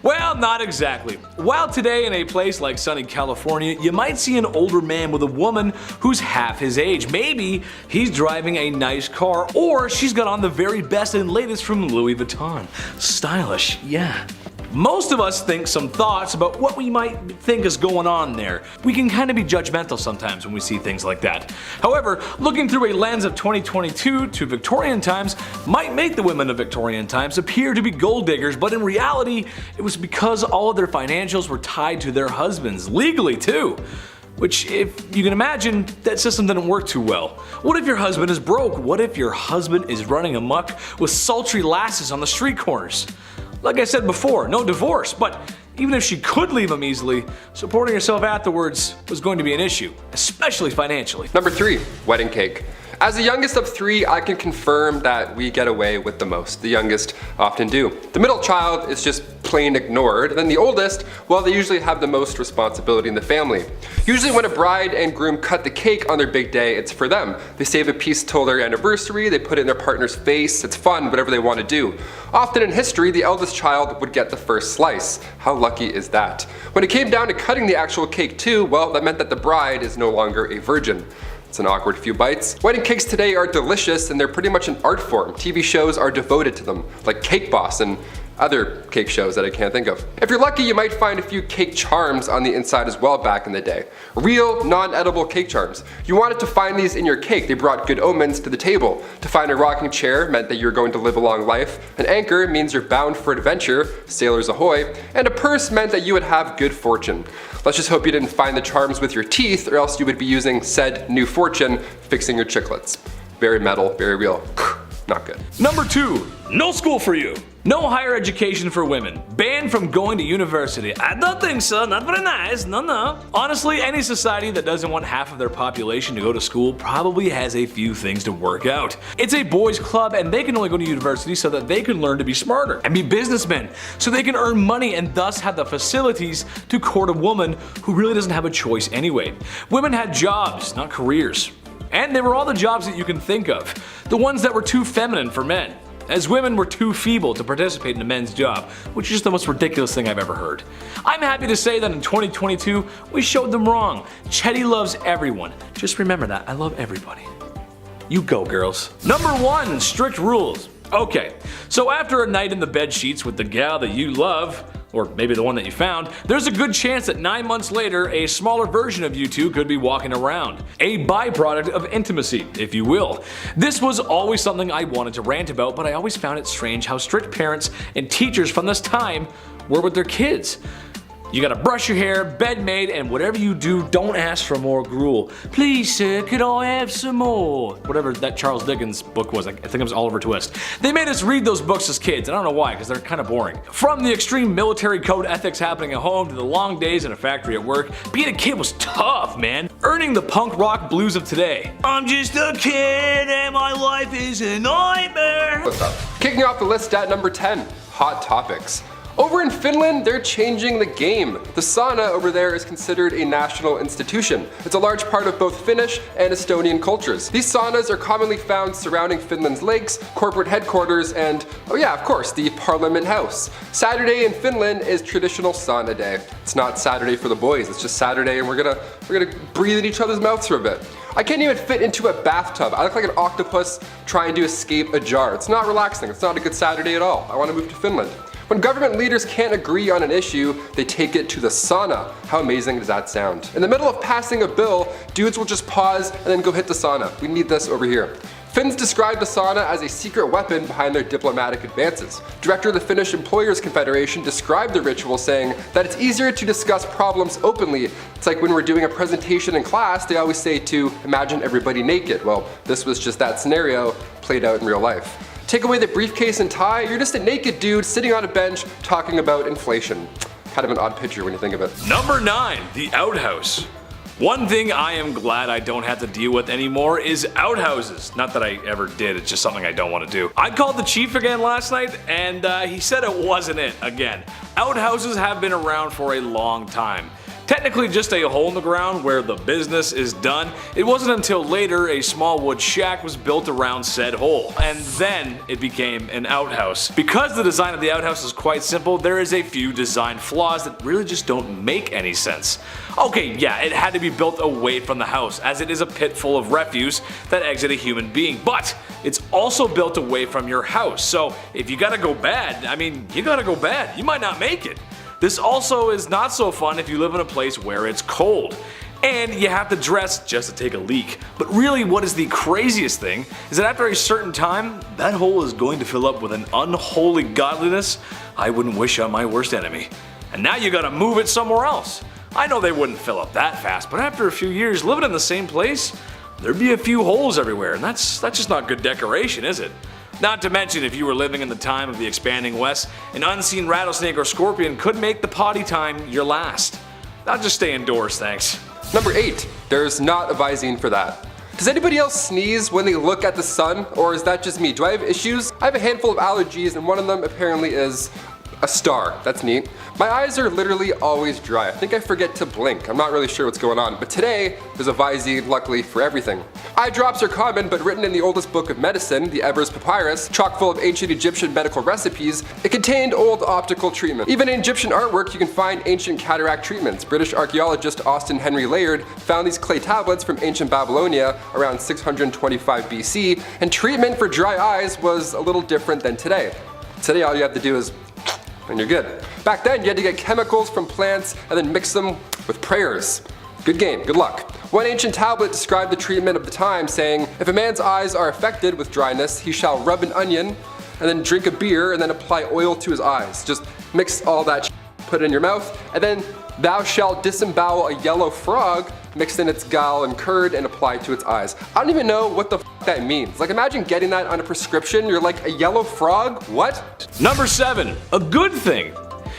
Well, not exactly. While today in a place like sunny California, you might see an older man with a woman who's half his age. Maybe he's driving a nice car, or she's got on the very best and latest from Louis Vuitton. Stylish, yeah. Most of us think some thoughts about what we might think is going on there. We can kind of be judgmental sometimes when we see things like that. However, looking through a lens of 2022 to Victorian times might make the women of Victorian times appear to be gold diggers, but in reality, it was because all of their financials were tied to their husbands, legally too. Which, if you can imagine, that system didn't work too well. What if your husband is broke? What if your husband is running amok with sultry lasses on the street corners? Like I said before, no divorce, but even if she could leave him easily, supporting herself afterwards was going to be an issue, especially financially. Number 3, wedding cake. As the youngest of 3, I can confirm that we get away with the most. The youngest often do. The middle child is just plain ignored, and then the oldest, well, they usually have the most responsibility in the family. Usually when a bride and groom cut the cake on their big day, it's for them. They save a piece till their anniversary, they put it in their partner's face, it's fun, whatever they want to do. Often in history, the eldest child would get the first slice. How lucky is that? When it came down to cutting the actual cake too, well, that meant that the bride is no longer a virgin. It's an awkward few bites. Wedding cakes today are delicious and they're pretty much an art form. TV shows are devoted to them, like Cake Boss and other cake shows that I can't think of. If you're lucky, you might find a few cake charms on the inside as well back in the day. Real, non-edible cake charms. You wanted to find these in your cake. They brought good omens to the table. To find a rocking chair meant that you're going to live a long life. An anchor means you're bound for adventure, sailors ahoy. And a purse meant that you would have good fortune. Let's just hope you didn't find the charms with your teeth, or else you would be using said new fortune fixing your chiclets. Very metal, very real. Not good. Number 2, no school for you. No higher education for women. Banned from going to university. I don't think so, not very nice, no. Honestly, any society that doesn't want half of their population to go to school probably has a few things to work out. It's a boys' club and they can only go to university so that they can learn to be smarter and be businessmen, so they can earn money and thus have the facilities to court a woman who really doesn't have a choice anyway. Women had jobs, not careers. And they were all the jobs that you can think of. The ones that were too feminine for men, as women were too feeble to participate in a men's job, which is the most ridiculous thing I've ever heard. I'm happy to say that in 2022, we showed them wrong. Chetty loves everyone. Just remember that, I love everybody. You go, girls. Number 1, strict rules. Okay, so after a night in the bed sheets with the gal that you love, or maybe the one that you found, there's a good chance that 9 months later, a smaller version of you two could be walking around. A byproduct of intimacy, if you will. This was always something I wanted to rant about, but I always found it strange how strict parents and teachers from this time were with their kids. You gotta brush your hair, bed made, and whatever you do, don't ask for more gruel. Please, sir, could I have some more? Whatever that Charles Dickens book was, I think it was Oliver Twist. They made us read those books as kids, and I don't know why, because they're kind of boring. From the extreme military code ethics happening at home to the long days in a factory at work, being a kid was tough, man. Earning the punk rock blues of today. I'm just a kid and my life is a nightmare. What's up? Kicking off the list at number 10, hot topics. Over in Finland, they're changing the game. The sauna over there is considered a national institution. It's a large part of both Finnish and Estonian cultures. These saunas are commonly found surrounding Finland's lakes, corporate headquarters, and, oh yeah, of course, the Parliament House. Saturday in Finland is traditional sauna day. It's not Saturday for the boys, it's just Saturday and we're gonna breathe in each other's mouths for a bit. I can't even fit into a bathtub. I look like an octopus trying to escape a jar. It's not relaxing, it's not a good Saturday at all. I wanna move to Finland. When government leaders can't agree on an issue, they take it to the sauna. How amazing does that sound? In the middle of passing a bill, dudes will just pause and then go hit the sauna. We need this over here. Finns describe the sauna as a secret weapon behind their diplomatic advances. Director of the Finnish Employers Confederation described the ritual saying that it's easier to discuss problems openly. It's like when we're doing a presentation in class, they always say to imagine everybody naked. Well, this was just that scenario played out in real life. Take away the briefcase and tie, you're just a naked dude sitting on a bench talking about inflation. Kind of an odd picture when you think of it. Number 9, the outhouse. One thing I am glad I don't have to deal with anymore is outhouses. Not that I ever did, it's just something I don't want to do. I called the chief again last night and he said it wasn't it again. Outhouses have been around for a long time. Technically just a hole in the ground where the business is done. It wasn't until later a small wood shack was built around said hole, and then it became an outhouse. Because the design of the outhouse is quite simple, there is a few design flaws that really just don't make any sense. Okay, yeah, it had to be built away from the house, as it is a pit full of refuse that exit a human being, but it's also built away from your house, so if you gotta go bad, I mean, you gotta go bad. You might not make it. This also is not so fun if you live in a place where it's cold, and you have to dress just to take a leak. But really what is the craziest thing is that after a certain time, that hole is going to fill up with an unholy godliness I wouldn't wish on my worst enemy. And now you gotta move it somewhere else. I know they wouldn't fill up that fast, but after a few years living in the same place, there'd be a few holes everywhere, and that's just not good decoration, is it? Not to mention, if you were living in the time of the expanding West, an unseen rattlesnake or scorpion could make the potty time your last. I'll just stay indoors, thanks. Number 8, there's not a Visine for that. Does anybody else sneeze when they look at the sun, or is that just me? Do I have issues? I have a handful of allergies and one of them apparently is a star. That's neat. My eyes are literally always dry. I think I forget to blink. I'm not really sure what's going on, but today there's a Visine, luckily, for everything. Eye drops are common, but written in the oldest book of medicine, the Ebers Papyrus, chock full of ancient Egyptian medical recipes, it contained old optical treatment. Even in Egyptian artwork, you can find ancient cataract treatments. British archaeologist Austin Henry Layard found these clay tablets from ancient Babylonia around 625 BC, and treatment for dry eyes was a little different than today. Today all you have to do is and you're good. Back then, you had to get chemicals from plants and then mix them with prayers. Good game, good luck. One ancient tablet described the treatment of the time, saying, if a man's eyes are affected with dryness, he shall rub an onion and then drink a beer and then apply oil to his eyes. Just mix all that put it in your mouth, and then thou shalt disembowel a yellow frog, mixed in its gall and curd and applied to its eyes. I don't even know what the that means. Like, imagine getting that on a prescription. You're like, a yellow frog? What? Number 7, a good thing.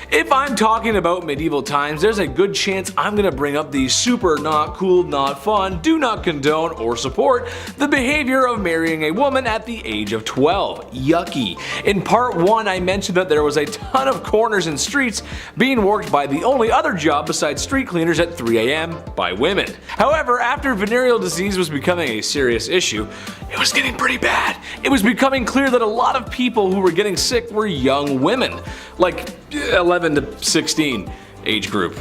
If I'm talking about medieval times, there's a good chance I'm gonna bring up the super not cool, not fun, do not condone or support the behavior of marrying a woman at the age of 12. Yucky. In part 1, I mentioned that there was a ton of corners and streets being worked by the only other job besides street cleaners at 3 AM by women. However, after venereal disease was becoming a serious issue, it was getting pretty bad. It was becoming clear that a lot of people who were getting sick were young women, like 11 to 16 age group.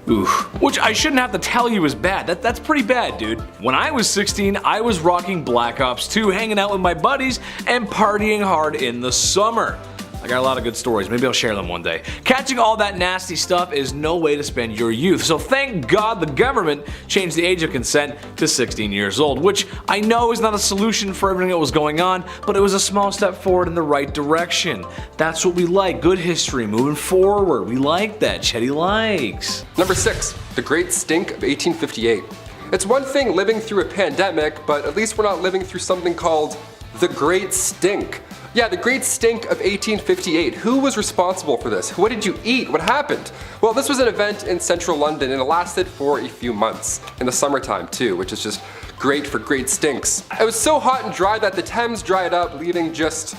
Oof. Which I shouldn't have to tell you is bad. That's pretty bad, dude. When I was 16, I was rocking Black Ops 2, hanging out with my buddies, and partying hard in the summer. I got a lot of good stories, maybe I'll share them one day. Catching all that nasty stuff is no way to spend your youth, so thank God the government changed the age of consent to 16 years old, which I know is not a solution for everything that was going on, but it was a small step forward in the right direction. That's what we like, good history moving forward. We like that, Chetty likes. Number 6, the Great Stink of 1858. It's one thing living through a pandemic, but at least we're not living through something called the Great Stink. Yeah, the Great Stink of 1858. Who was responsible for this? What did you eat? What happened? Well, this was an event in central London and it lasted for a few months. In the summertime too, which is just great for great stinks. It was so hot and dry that the Thames dried up, leaving just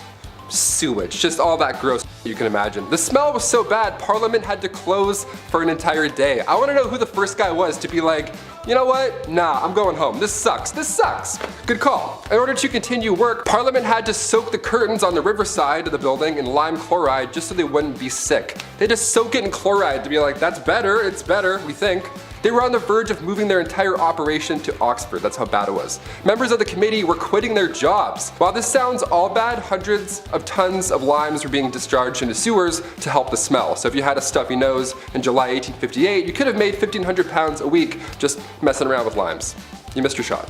sewage, just all that gross you can imagine. The smell was so bad, Parliament had to close for an entire day. I want to know who the first guy was to be like, you know what? Nah, I'm going home. This sucks. This sucks. Good call. In order to continue work, Parliament had to soak the curtains on the riverside of the building in lime chloride just so they wouldn't be sick. They had to soak it in chloride to be like, that's better, it's better, we think. They were on the verge of moving their entire operation to Oxford. That's how bad it was. Members of the committee were quitting their jobs. While this sounds all bad, hundreds of tons of limes were being discharged into sewers to help the smell. So if you had a stuffy nose in July 1858, you could have made £1,500 a week just messing around with limes. You missed your shot.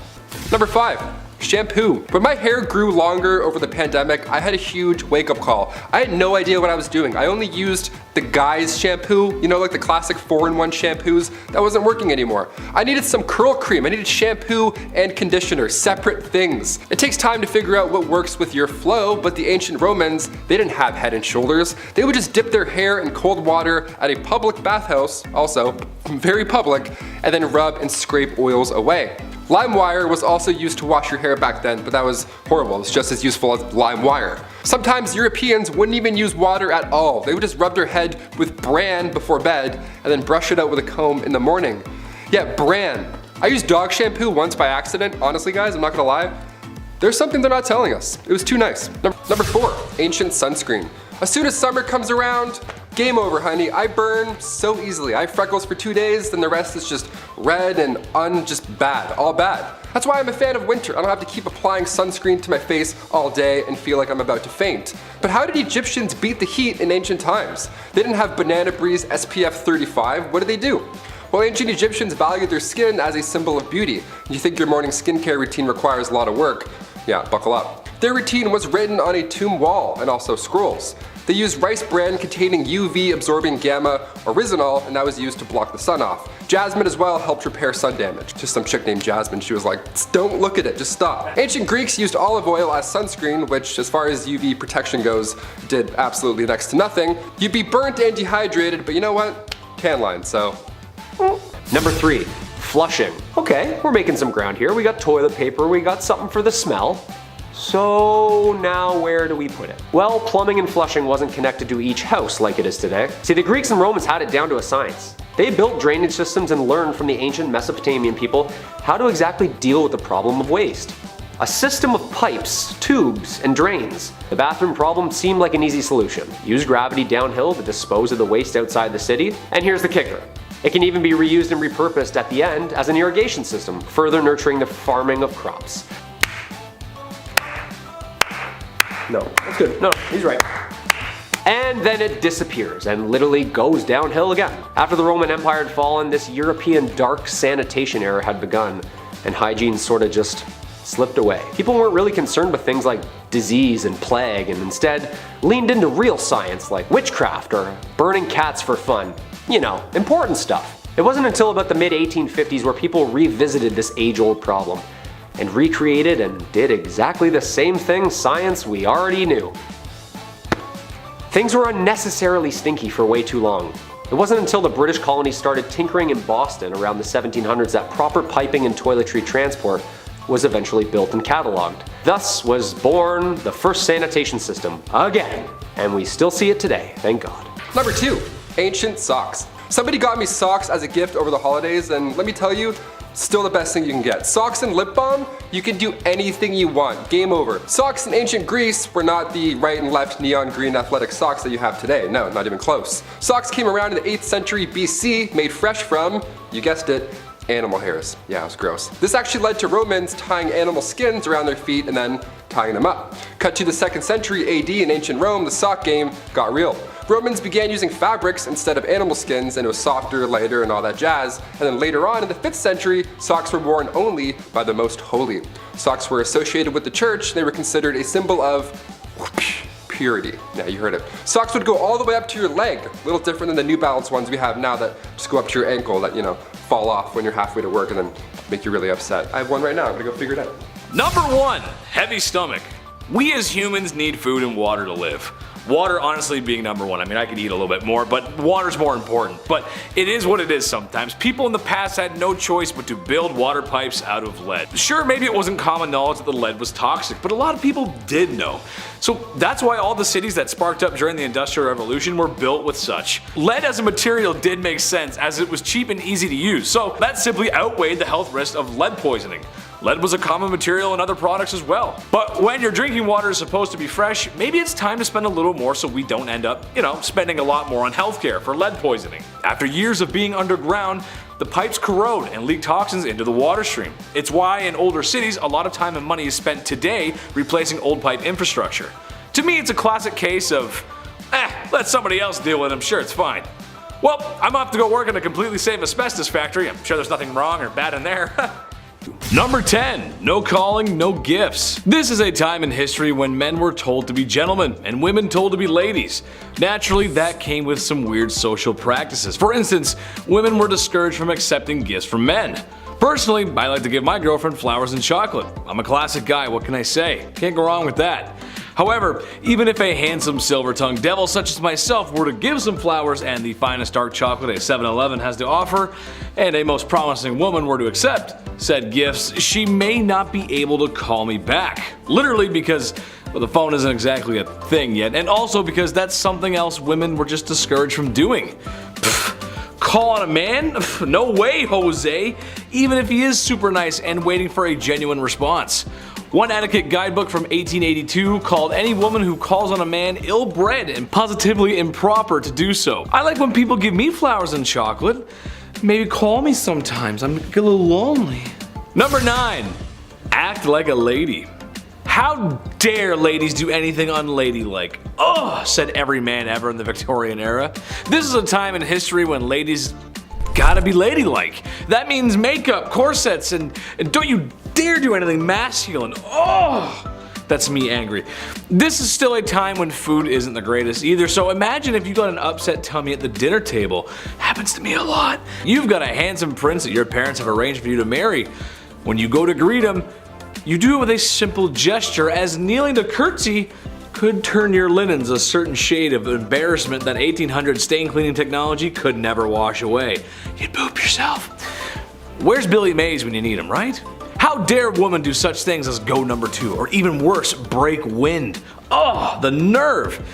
Number 5. Shampoo. When my hair grew longer over the pandemic, I had a huge wake-up call. I had no idea what I was doing. I only used the Guy's shampoo, you know, like the classic 4-in-1 shampoos. That wasn't working anymore. I needed some curl cream. I needed shampoo and conditioner, separate things. It takes time to figure out what works with your flow, but the ancient Romans, they didn't have Head and Shoulders. They would just dip their hair in cold water at a public bathhouse, also very public, and then rub and scrape oils away. Lime wire was also used to wash your hair back then, but that was horrible. It's just as useful as lime wire. Sometimes Europeans wouldn't even use water at all. They would just rub their head with bran before bed and then brush it out with a comb in the morning. Yeah, bran. I used dog shampoo once by accident. Honestly, guys, I'm not gonna lie. There's something they're not telling us. It was too nice. Number 4, ancient sunscreen. As soon as summer comes around, game over, honey. I burn so easily. I have freckles for 2 days, then the rest is just red and just bad, all bad. That's why I'm a fan of winter. I don't have to keep applying sunscreen to my face all day and feel like I'm about to faint. But how did Egyptians beat the heat in ancient times? They didn't have Banana Breeze SPF 35. What did they do? Well, ancient Egyptians valued their skin as a symbol of beauty. You think your morning skincare routine requires a lot of work? Yeah, buckle up. Their routine was written on a tomb wall and also scrolls. They used rice bran containing UV absorbing gamma oryzanol, and that was used to block the sun off. Jasmine as well helped repair sun damage. Just some chick named Jasmine, she was like, don't look at it, just stop. Ancient Greeks used olive oil as sunscreen, which as far as UV protection goes, did absolutely next to nothing. You'd be burnt and dehydrated, but you know what? Tan line, so. Number 3, flushing. Okay, we're making some ground here. We got toilet paper, we got something for the smell. So now where do we put it? Well, plumbing and flushing wasn't connected to each house like it is today. See, the Greeks and Romans had it down to a science. They built drainage systems and learned from the ancient Mesopotamian people how to exactly deal with the problem of waste. A system of pipes, tubes, and drains. The bathroom problem seemed like an easy solution. Use gravity downhill to dispose of the waste outside the city. And here's the kicker. It can even be reused and repurposed at the end as an irrigation system, further nurturing the farming of crops. No, that's good. No, he's right. And then it disappears and literally goes downhill again. After the Roman Empire had fallen, this European dark sanitation era had begun, and hygiene sort of just slipped away. People weren't really concerned with things like disease and plague, and instead leaned into real science like witchcraft or burning cats for fun. You know, important stuff. It wasn't until about the mid-1850s where people revisited this age-old problem and recreated and did exactly the same thing science we already knew. Things were unnecessarily stinky for way too long. It wasn't until the British colonies started tinkering in Boston around the 1700s that proper piping and toiletry transport was eventually built and cataloged. Thus was born the first sanitation system again, and we still see it today, thank God. Number 2, ancient socks. Somebody got me socks as a gift over the holidays, and let me tell you, still the best thing you can get. Socks and lip balm, you can do anything you want. Game over. Socks in ancient Greece were not the right and left neon green athletic socks that you have today. No, not even close. Socks came around in the 8th century BC, made fresh from, you guessed it, animal hairs. Yeah, it was gross. This actually led to Romans tying animal skins around their feet and then tying them up. Cut to the 2nd century AD in ancient Rome, the sock game got real. Romans began using fabrics instead of animal skins, and it was softer, lighter, and all that jazz. And then later on in the 5th century, socks were worn only by the most holy. Socks were associated with the church, they were considered a symbol of purity. Yeah, you heard it. Socks would go all the way up to your leg, a little different than the New Balance ones we have now that just go up to your ankle that, fall off when you're halfway to work and then make you really upset. I have one right now, I'm gonna go figure it out. Number 1, heavy stomach. We as humans need food and water to live. Water honestly being number 1. I mean, I could eat a little bit more, but water's more important. But it is what it is sometimes. People in the past had no choice but to build water pipes out of lead. Sure, maybe it wasn't common knowledge that the lead was toxic, but a lot of people did know. So that's why all the cities that sparked up during the Industrial Revolution were built with such. Lead as a material did make sense as it was cheap and easy to use, so that simply outweighed the health risk of lead poisoning. Lead was a common material in other products as well. But when your drinking water is supposed to be fresh, maybe it's time to spend a little more so we don't end up, spending a lot more on healthcare for lead poisoning. After years of being underground, the pipes corrode and leak toxins into the water stream. It's why in older cities, a lot of time and money is spent today replacing old pipe infrastructure. To me, it's a classic case of, let somebody else deal with it, I'm sure it's fine. Well, I'm off to go work in a completely safe asbestos factory. I'm sure there's nothing wrong or bad in there. Number 10. No calling, no gifts. This is a time in history when men were told to be gentlemen and women told to be ladies. Naturally, that came with some weird social practices. For instance, women were discouraged from accepting gifts from men. Personally, I like to give my girlfriend flowers and chocolate. I'm a classic guy, what can I say? Can't go wrong with that. However, even if a handsome silver-tongued devil such as myself were to give some flowers and the finest dark chocolate a 7-Eleven has to offer, and a most promising woman were to accept said gifts, she may not be able to call me back. Literally because the phone isn't exactly a thing yet, and also because that's something else women were just discouraged from doing. Call on a man? No way, Jose, even if he is super nice and waiting for a genuine response. One etiquette guidebook from 1882 called any woman who calls on a man ill-bred and positively improper to do so. I like when people give me flowers and chocolate. Maybe call me sometimes, I'm a little lonely. Number 9. Act like a lady. How dare ladies do anything unladylike? Oh, said every man ever in the Victorian era. This is a time in history when ladies gotta be ladylike. That means makeup, corsets, and don't you dare do anything masculine. Oh, that's me angry. This is still a time when food isn't the greatest either, so imagine if you got an upset tummy at the dinner table. Happens to me a lot. You've got a handsome prince that your parents have arranged for you to marry. When you go to greet him, you do it with a simple gesture, as kneeling to curtsy could turn your linens a certain shade of embarrassment that 1800 stain cleaning technology could never wash away. You'd poop yourself. Where's Billy Mays when you need him, right? How dare women do such things as go number 2, or even worse, break wind? Oh, the nerve!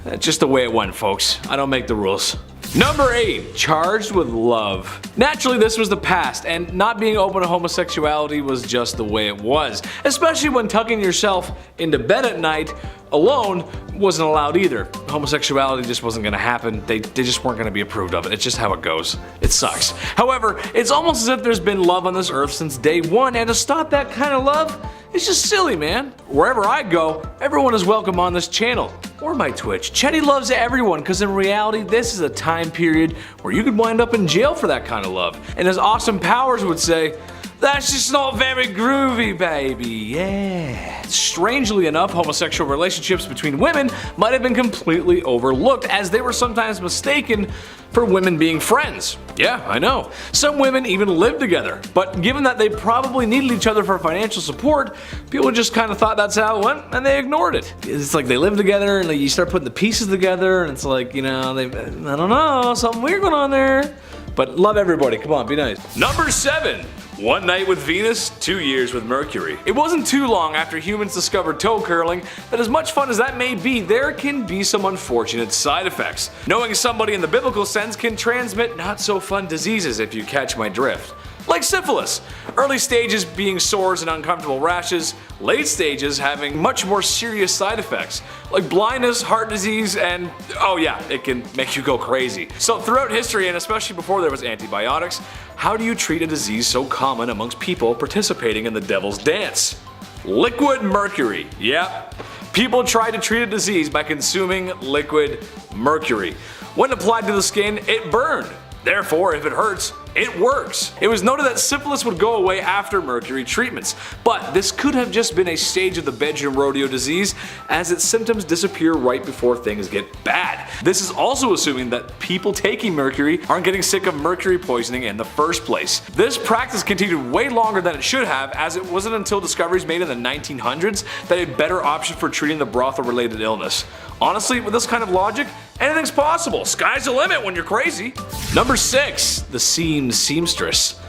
That's just the way it went, folks. I don't make the rules. Number 8. Charged with love. Naturally, this was the past, and not being open to homosexuality was just the way it was. Especially when tucking yourself into bed at night alone wasn't allowed either. Homosexuality just wasn't gonna happen. They just weren't gonna be approved of it. It's just how it goes. It sucks. However, it's almost as if there's been love on this earth since day one, and to stop that kind of love, it's just silly, man. Wherever I go, everyone is welcome on this channel. Or my Twitch. Chetty loves everyone, because in reality, this is a time period where you could wind up in jail for that kind of love. And as Austin Powers would say, that's just not very groovy, baby, yeah. Strangely enough, homosexual relationships between women might have been completely overlooked, as they were sometimes mistaken for women being friends. Yeah, I know. Some women even lived together, but given that they probably needed each other for financial support, people just kind of thought that's how it went, and they ignored it. It's like they live together, and you start putting the pieces together, and it's like, I don't know, something weird going on there. But love everybody, come on, be nice. Number 7. 1 night with Venus, 2 years with Mercury. It wasn't too long after humans discovered toe curling that, as much fun as that may be, there can be some unfortunate side effects. Knowing somebody in the biblical sense can transmit not so fun diseases, if you catch my drift. like syphilis. Early stages being sores and uncomfortable rashes, late stages having much more serious side effects, like blindness, heart disease, and oh yeah, it can make you go crazy. So throughout history, and especially before there was antibiotics, how do you treat a disease so common amongst people participating in the devil's dance? Liquid mercury. Yep. People tried to treat a disease by consuming liquid mercury. When applied to the skin, it burned. Therefore, if it hurts, it works. It was noted that syphilis would go away after mercury treatments, but this could have just been a stage of the bedroom rodeo disease, as its symptoms disappear right before things get bad. This is also assuming that people taking mercury aren't getting sick of mercury poisoning in the first place. This practice continued way longer than it should have, as it wasn't until discoveries made in the 1900s that a better option for treating the brothel-related illness. Honestly, with this kind of logic, anything's possible. Sky's the limit when you're crazy. Number 6. The seamstress.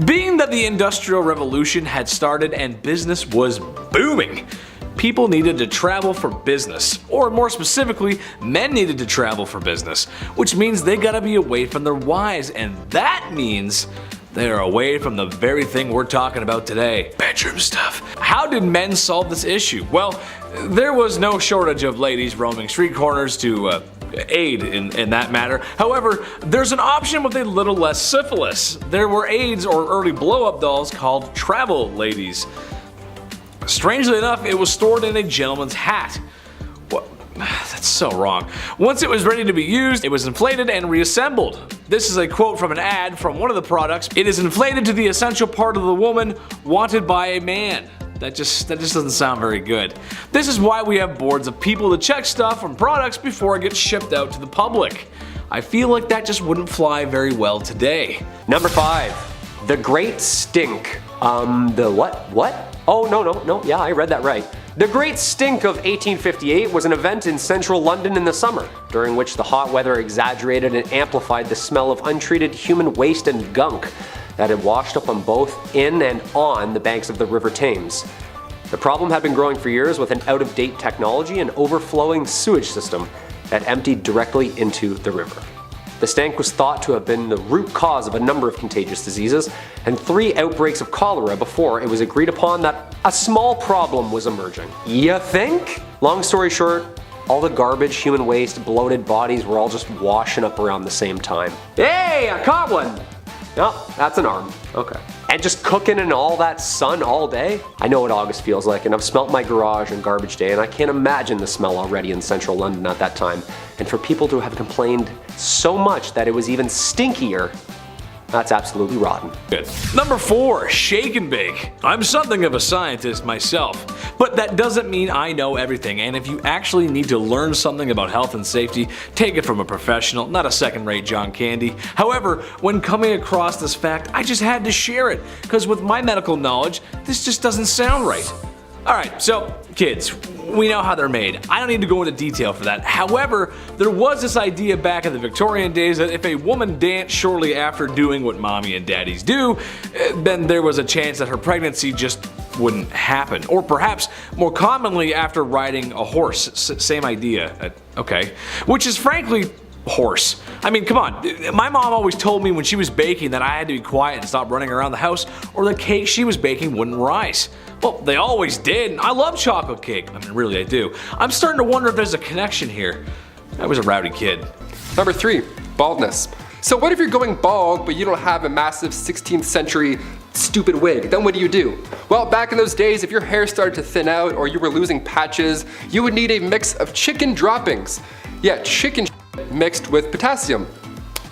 Being that the Industrial Revolution had started and business was booming, people needed to travel for business, or more specifically, men needed to travel for business, which means they gotta be away from their wives, and that means they are away from the very thing we're talking about today, bedroom stuff. How did men solve this issue? Well, there was no shortage of ladies roaming street corners to aid in that matter. However, there's an option with a little less syphilis. There were aids or early blow-up dolls called travel ladies. Strangely enough, it was stored in a gentleman's hat. What? That's so wrong. Once it was ready to be used, it was inflated and reassembled. This is a quote from an ad from one of the products. It is inflated to the essential part of the woman wanted by a man. That just doesn't sound very good. This is why we have boards of people to check stuff from products before it gets shipped out to the public. I feel like that just wouldn't fly very well today. Number 5. The Great Stink. The what? Oh, no, yeah, I read that right. The Great Stink of 1858 was an event in central London in the summer, during which the hot weather exaggerated and amplified the smell of untreated human waste and gunk that had washed up on both in and on the banks of the River Thames. The problem had been growing for years with an out-of-date technology and overflowing sewage system that emptied directly into the river. The stank was thought to have been the root cause of a number of contagious diseases and 3 outbreaks of cholera before it was agreed upon that a small problem was emerging. You think? Long story short, all the garbage, human waste, bloated bodies were all just washing up around the same time. Hey, I caught one! No, that's an arm. Okay. And just cooking in all that sun all day? I know what August feels like, and I've smelt my garage on garbage day, and I can't imagine the smell already in central London at that time. And for people to have complained so much that it was even stinkier, that's absolutely rotten. Good. Number 4. Shake and bake. I'm something of a scientist myself, but that doesn't mean I know everything, and if you actually need to learn something about health and safety, take it from a professional, not a second-rate John Candy. However, when coming across this fact, I just had to share it, because with my medical knowledge, this just doesn't sound right. Alright, so kids, we know how they're made. I don't need to go into detail for that. However, there was this idea back in the Victorian days that if a woman danced shortly after doing what mommy and daddies do, then there was a chance that her pregnancy just wouldn't happen. Or perhaps more commonly after riding a horse. Same idea. Okay. Which is frankly horse. I mean, come on. My mom always told me when she was baking that I had to be quiet and stop running around the house or the cake she was baking wouldn't rise. Well, they always did. I love chocolate cake. I mean, really, I do. I'm starting to wonder if there's a connection here. I was a rowdy kid. Number 3. Baldness. So what if you're going bald but you don't have a massive 16th century stupid wig? Then what do? Well, back in those days, if your hair started to thin out or you were losing patches, you would need a mix of chicken droppings. Yeah, chicken mixed with potassium.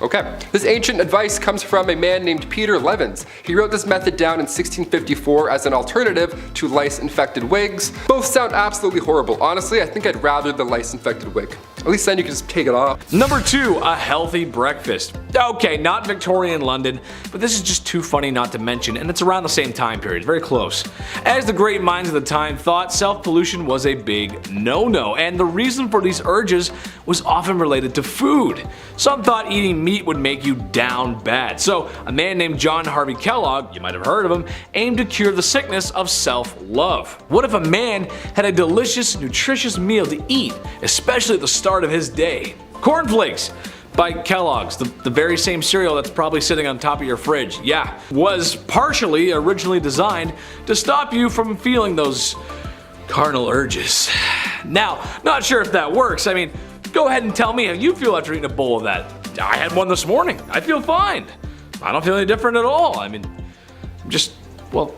Okay. This ancient advice comes from a man named Peter Levens. He wrote this method down in 1654 as an alternative to lice-infected wigs. Both sound absolutely horrible. Honestly, I think I'd rather the lice-infected wig. At least then you can just take it off. Number 2, a healthy breakfast. Okay, not Victorian London, but this is just too funny not to mention, and it's around the same time period, very close. As the great minds of the time thought, self-pollution was a big no-no, and the reason for these urges was often related to food. Some thought eating meat would make you down bad, so a man named John Harvey Kellogg, you might have heard of him, aimed to cure the sickness of self-love. What if a man had a delicious, nutritious meal to eat, especially at the start of his day? Cornflakes. by Kellogg's, the very same cereal that's probably sitting on top of your fridge. Yeah, was partially originally designed to stop you from feeling those carnal urges. Now, not sure if that works. I mean, go ahead and tell me how you feel after eating a bowl of that. I had one this morning. I feel fine. I don't feel any different at all. I mean, I'm just, well,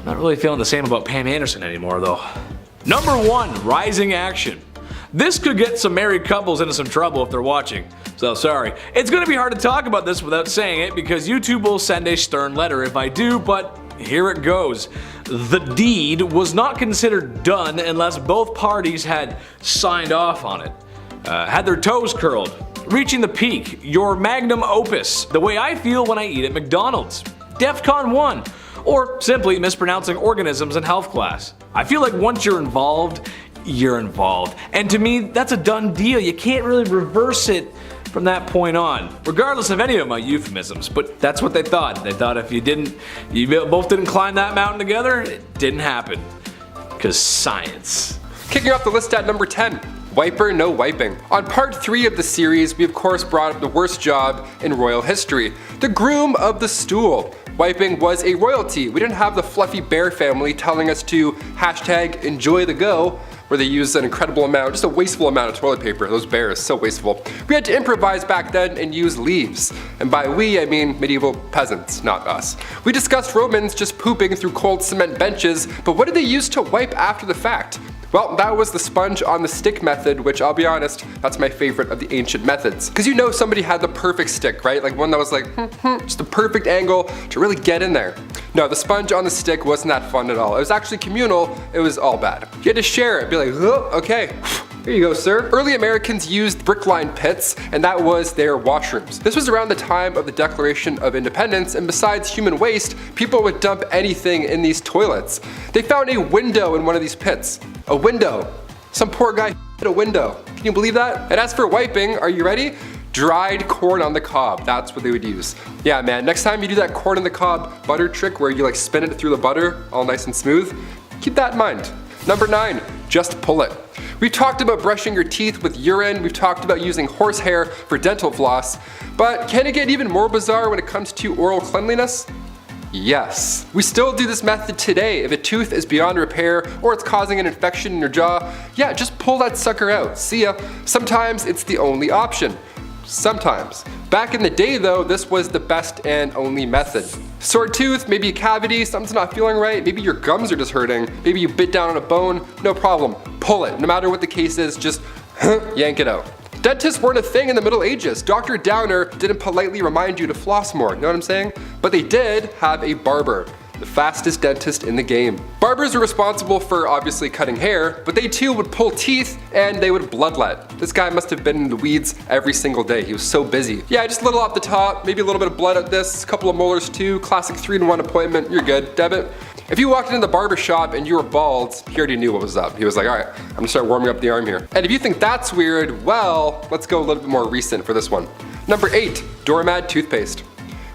not really feeling the same about Pam Anderson anymore though. Number 1, rising action. This could get some married couples into some trouble if they're watching. So sorry. It's gonna be hard to talk about this without saying it because YouTube will send a stern letter if I do, but here it goes. The deed was not considered done unless both parties had signed off on it. Had their toes curled. Reaching the peak, your magnum opus, the way I feel when I eat at McDonald's. DEFCON 1. Or simply mispronouncing organisms in health class. I feel like once you're involved, you're involved. And to me, that's a done deal. You can't really reverse it from that point on, regardless of any of my euphemisms. But that's what they thought. They thought if you both didn't climb that mountain together, it didn't happen. 'Cause science. Kicking off the list at number 10. Wiper no wiping. On part 3 of the series, we of course brought up the worst job in royal history, the groom of the stool. Wiping was a royalty. We didn't have the fluffy bear family telling us to hashtag enjoy the go, where they used an incredible amount, just a wasteful amount of toilet paper. Those bears, so wasteful. We had to improvise back then and use leaves. And by we, I mean medieval peasants, not us. We discussed Romans just pooping through cold cement benches, but what did they use to wipe after the fact? Well, that was the sponge on the stick method, which I'll be honest, that's my favorite of the ancient methods. Because you know somebody had the perfect stick, right? Like one that was like, just the perfect angle to really get in there. No, the sponge on the stick wasn't that fun at all. It was actually communal, it was all bad. You had to share it, be like, oh, okay. Here you go, sir. Early Americans used brick-lined pits, and that was their washrooms. This was around the time of the Declaration of Independence, and besides human waste, people would dump anything in these toilets. They found a window in one of these pits. A window. Some poor guy hit a window. Can you believe that? And as for wiping, are you ready? Dried corn on the cob. That's what they would use. Yeah, man, next time you do that corn on the cob butter trick where you like spin it through the butter, all nice and smooth, keep that in mind. Number 9, just pull it. We've talked about brushing your teeth with urine, we've talked about using horsehair for dental floss, but can it get even more bizarre when it comes to oral cleanliness? Yes. We still do this method today. If a tooth is beyond repair or it's causing an infection in your jaw, yeah, just pull that sucker out. See ya. Sometimes it's the only option. Sometimes. Back in the day though, this was the best and only method. Sore tooth, maybe a cavity, something's not feeling right, maybe your gums are just hurting, maybe you bit down on a bone, no problem. Pull it. No matter what the case is, just yank it out. Dentists weren't a thing in the Middle Ages. Dr. Downer didn't politely remind you to floss more, you know what I'm saying? But they did have a barber, the fastest dentist in the game. Barbers were responsible for obviously cutting hair, but they too would pull teeth and they would bloodlet. This guy must have been in the weeds every single day. He was so busy. Yeah, just a little off the top, maybe a little bit of blood at this, a couple of molars too, classic 3-in-1 appointment, you're good, debit. If you walked into the barber shop and you were bald, he already knew what was up. He was like, all right, I'm gonna start warming up the arm here. And if you think that's weird, well, let's go a little bit more recent for this one. Number 8, doormat toothpaste.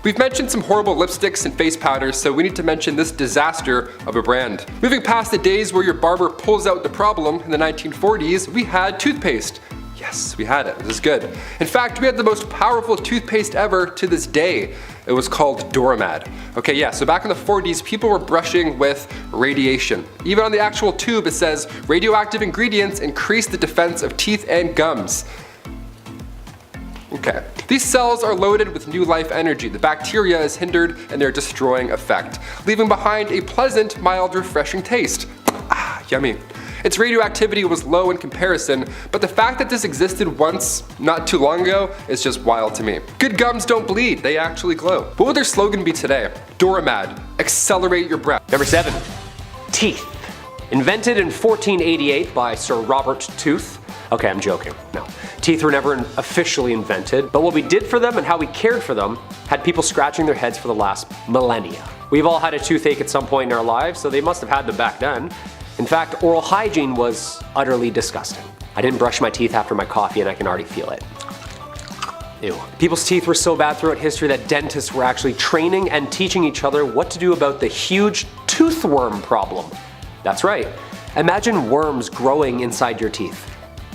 We've mentioned some horrible lipsticks and face powders, so we need to mention this disaster of a brand. Moving past the days where your barber pulls out the problem in the 1940s, we had toothpaste. Yes, we had it. This is good. In fact, we had the most powerful toothpaste ever to this day. It was called Doramad. Okay, yeah, so back in the 40s, people were brushing with radiation. Even on the actual tube, it says, radioactive ingredients increase the defense of teeth and gums. Okay. These cells are loaded with new life energy. The bacteria is hindered in their destroying effect, leaving behind a pleasant, mild, refreshing taste. Ah, yummy. Its radioactivity was low in comparison, but the fact that this existed once, not too long ago, is just wild to me. Good gums don't bleed, they actually glow. What would their slogan be today? Doramad, accelerate your breath. Number 7, teeth. Invented in 1488 by Sir Robert Tooth. Okay, I'm joking, no. Teeth were never officially invented, but what we did for them and how we cared for them had people scratching their heads for the last millennia. We've all had a toothache at some point in our lives, so they must have had them back then. In fact, oral hygiene was utterly disgusting. I didn't brush my teeth after my coffee and I can already feel it. Ew. People's teeth were so bad throughout history that dentists were actually training and teaching each other what to do about the huge toothworm problem. That's right. Imagine worms growing inside your teeth.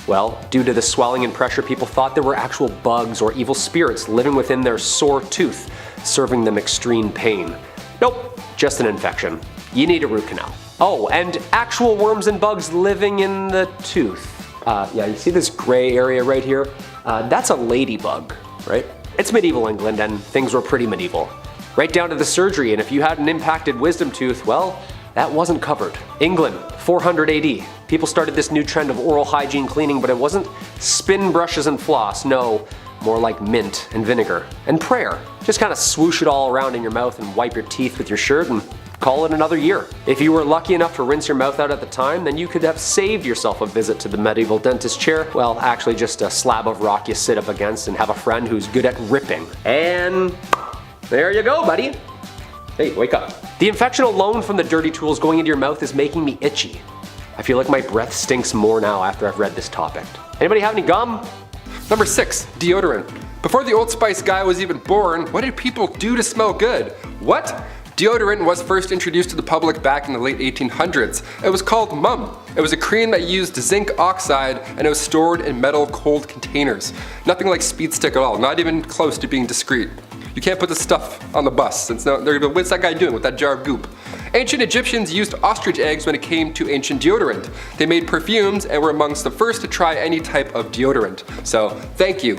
Well, due to the swelling and pressure, people thought there were actual bugs or evil spirits living within their sore tooth, serving them extreme pain. Nope, just an infection. You need a root canal. Oh, and actual worms and bugs living in the tooth. Yeah, you see this gray area right here? That's a ladybug, right? It's medieval England and things were pretty medieval. Right down to the surgery, and if you had an impacted wisdom tooth, well, that wasn't covered. England, 400 AD. People started this new trend of oral hygiene cleaning, but it wasn't spin brushes and floss, no, more like mint and vinegar. And prayer. Just kind of swoosh it all around in your mouth and wipe your teeth with your shirt and call it another year. If you were lucky enough to rinse your mouth out at the time, then you could have saved yourself a visit to the medieval dentist chair. Well, actually just a slab of rock you sit up against and have a friend who's good at ripping. And there you go, buddy. Hey, wake up. The infection alone from the dirty tools going into your mouth is making me itchy. I feel like my breath stinks more now after I've read this topic. Anybody have any gum? Number 6, deodorant. Before the Old Spice guy was even born, what did people do to smell good? What? Deodorant was first introduced to the public back in the late 1800s. It was called Mum. It was a cream that used zinc oxide and it was stored in metal cold containers. Nothing like Speed Stick at all, not even close to being discreet. You can't put this stuff on the bus. They're gonna go, what's that guy doing with that jar of goop? Ancient Egyptians used ostrich eggs when it came to ancient deodorant. They made perfumes and were amongst the first to try any type of deodorant. So, thank you.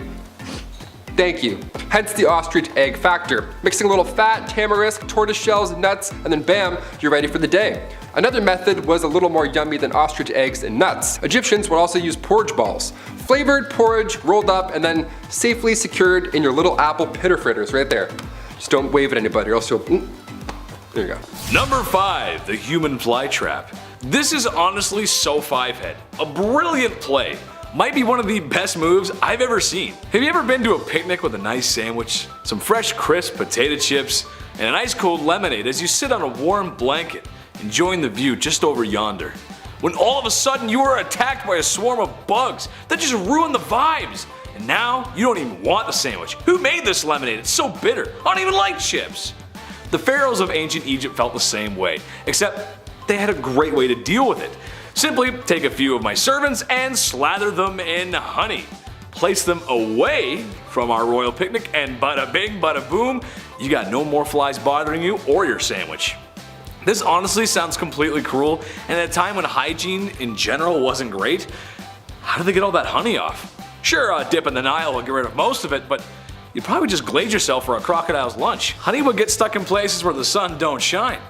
Thank you. Hence the ostrich egg factor. Mixing a little fat, tamarisk, tortoise shells, nuts, and then bam, you're ready for the day. Another method was a little more yummy than ostrich eggs and nuts. Egyptians would also use porridge balls. Flavored porridge rolled up and then safely secured in your little apple pitter fritters right there. Just don't wave at anybody or else you'll, there you go. Number 5, the human flytrap. This is honestly so 5-head. A brilliant play. Might be one of the best moves I've ever seen. Have you ever been to a picnic with a nice sandwich, some fresh crisp potato chips, and an ice cold lemonade as you sit on a warm blanket, enjoying the view just over yonder? When all of a sudden you are attacked by a swarm of bugs that just ruin the vibes. And now you don't even want the sandwich. Who made this lemonade? It's so bitter. I don't even like chips. The pharaohs of ancient Egypt felt the same way, except they had a great way to deal with it. Simply take a few of my servants and slather them in honey. Place them away from our royal picnic and bada bing, bada boom, you got no more flies bothering you or your sandwich. This honestly sounds completely cruel, and at a time when hygiene in general wasn't great, how did they get all that honey off? Sure, a dip in the Nile will get rid of most of it, but you'd probably just glaze yourself for a crocodile's lunch. Honey would get stuck in places where the sun don't shine.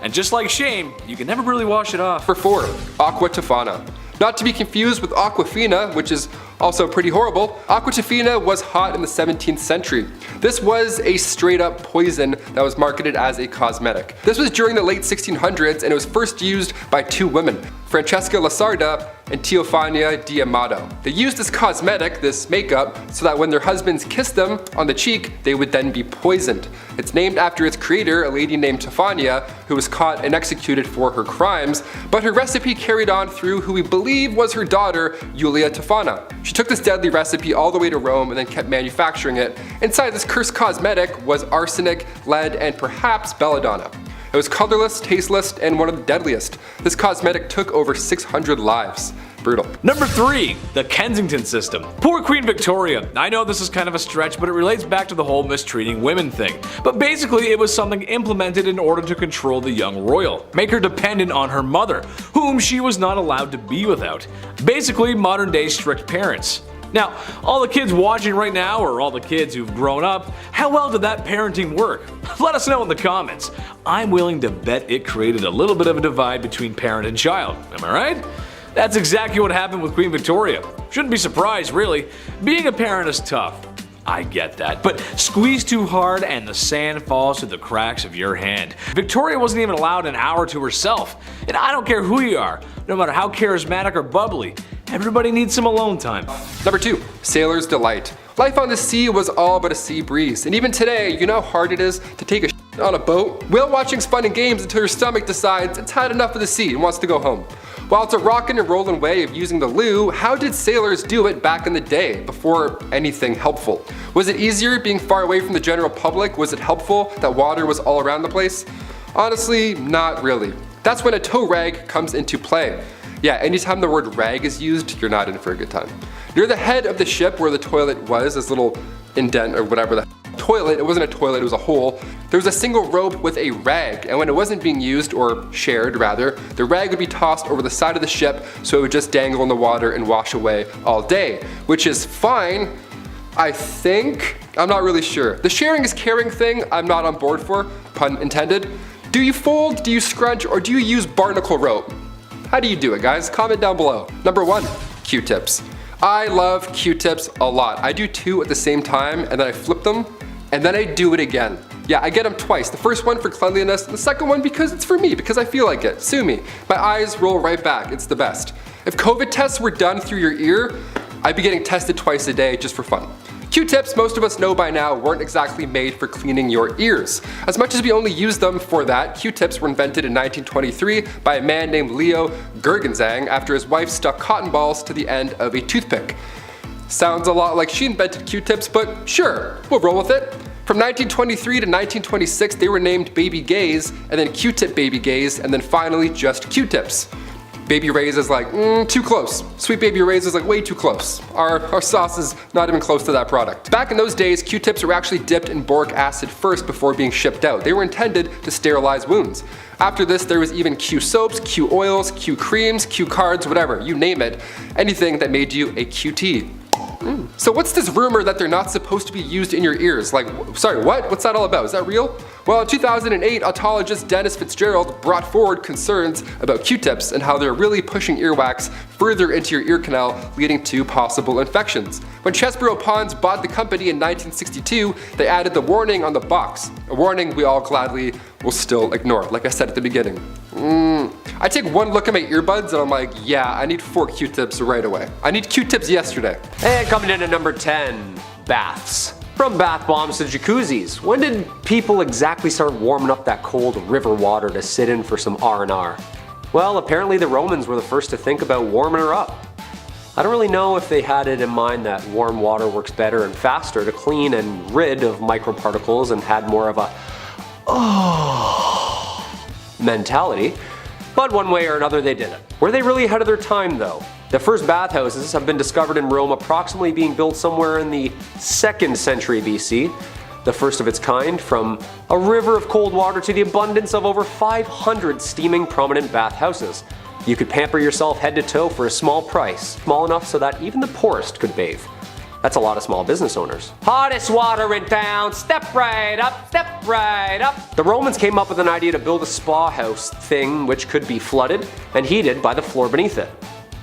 And just like shame, you can never really wash it off. Number 4, aqua tofana. Not to be confused with aquafina, which is also pretty horrible. Aqua tofana was hot in the 17th century. This was a straight up poison that was marketed as a cosmetic. This was during the late 1600s and it was first used by 2 women, Francesca Lasarda and Teofania di Amato. They used this cosmetic, this makeup, so that when their husbands kissed them on the cheek, they would then be poisoned. It's named after its creator, a lady named Tofania, who was caught and executed for her crimes, but her recipe carried on through who we believe was her daughter, Julia Tofana. She took this deadly recipe all the way to Rome and then kept manufacturing it. Inside this cursed cosmetic was arsenic, lead, and perhaps belladonna. It was colorless, tasteless, and one of the deadliest. This cosmetic took over 600 lives. Brutal. Number 3, the Kensington system. Poor Queen Victoria. I know this is kind of a stretch, but it relates back to the whole mistreating women thing. But basically it was something implemented in order to control the young royal, make her dependent on her mother, whom she was not allowed to be without. Basically modern day strict parents. Now, all the kids watching right now, or all the kids who've grown up, how well did that parenting work? Let us know in the comments. I'm willing to bet it created a little bit of a divide between parent and child, am I right? That's exactly what happened with Queen Victoria. Shouldn't be surprised, really. Being a parent is tough. I get that, but squeeze too hard and the sand falls through the cracks of your hand. Victoria wasn't even allowed an hour to herself. And I don't care who you are, no matter how charismatic or bubbly, everybody needs some alone time. Number 2, sailor's delight. Life on the sea was all but a sea breeze, and even today, you know how hard it is to take a shit on a boat? Whale watching's fun and games until your stomach decides it's had enough of the sea and wants to go home. While it's a rockin' and rollin' way of using the loo, how did sailors do it back in the day, before anything helpful? Was it easier being far away from the general public? Was it helpful that water was all around the place? Honestly, not really. That's when a tow rag comes into play. Yeah, anytime the word rag is used, you're not in for a good time. Near the head of the ship where the toilet was, this little indent or whatever the toilet, it wasn't a toilet, it was a hole, there was a single rope with a rag, and when it wasn't being used, or shared rather, the rag would be tossed over the side of the ship so it would just dangle in the water and wash away all day, which is fine, I think. I'm not really sure. The sharing is caring thing, I'm not on board for, pun intended. Do you fold, do you scrunch, or do you use barnacle rope? How do you do it, guys? Comment down below. Number 1, Q-tips. I love Q-tips a lot. I do 2 at the same time, and then I flip them, and then I do it again. Yeah, I get them twice. The first one for cleanliness, and the second one because it's for me, because I feel like it. Sue me. My eyes roll right back. It's the best. If COVID tests were done through your ear, I'd be getting tested twice a day just for fun. Q-tips, most of us know by now, weren't exactly made for cleaning your ears. As much as we only use them for that, Q-tips were invented in 1923 by a man named Leo Gergenzang after his wife stuck cotton balls to the end of a toothpick. Sounds a lot like she invented Q-tips, but sure, we'll roll with it. From 1923 to 1926, they were named Baby Gays, and then Q-tip Baby Gays, and then finally just Q-tips. Baby Ray's is like, too close. Sweet Baby Ray's is like way too close. Our sauce is not even close to that product. Back in those days, Q-tips were actually dipped in boric acid first before being shipped out. They were intended to sterilize wounds. After this, there was even Q soaps, Q oils, Q creams, Q cards, whatever, you name it. Anything that made you a QT. So what's this rumor that they're not supposed to be used in your ears? Like, sorry, what? What's that all about? Is that real? Well, in 2008, otologist Dennis Fitzgerald brought forward concerns about Q-tips and how they're really pushing earwax further into your ear canal, leading to possible infections. When Chesborough Ponds bought the company in 1962, they added the warning on the box. A warning we all gladly will still ignore, like I said at the beginning. I take one look at my earbuds and I'm like, yeah, I need 4 Q-tips right away. I need Q-tips yesterday. And coming in at number 10, baths. From bath bombs to jacuzzis, when did people exactly start warming up that cold river water to sit in for some R&R? Well, apparently the Romans were the first to think about warming her up. I don't really know if they had it in mind that warm water works better and faster to clean and rid of microparticles and had more of a mentality, but one way or another they did it. Were they really ahead of their time though? The first bathhouses have been discovered in Rome approximately being built somewhere in the 2nd century BC, the first of its kind, from a river of cold water to the abundance of over 500 steaming prominent bathhouses. You could pamper yourself head to toe for a small price, small enough so that even the poorest could bathe. That's a lot of small business owners. Hottest water in town, step right up, step right up. The Romans came up with an idea to build a spa house thing which could be flooded and heated by the floor beneath it.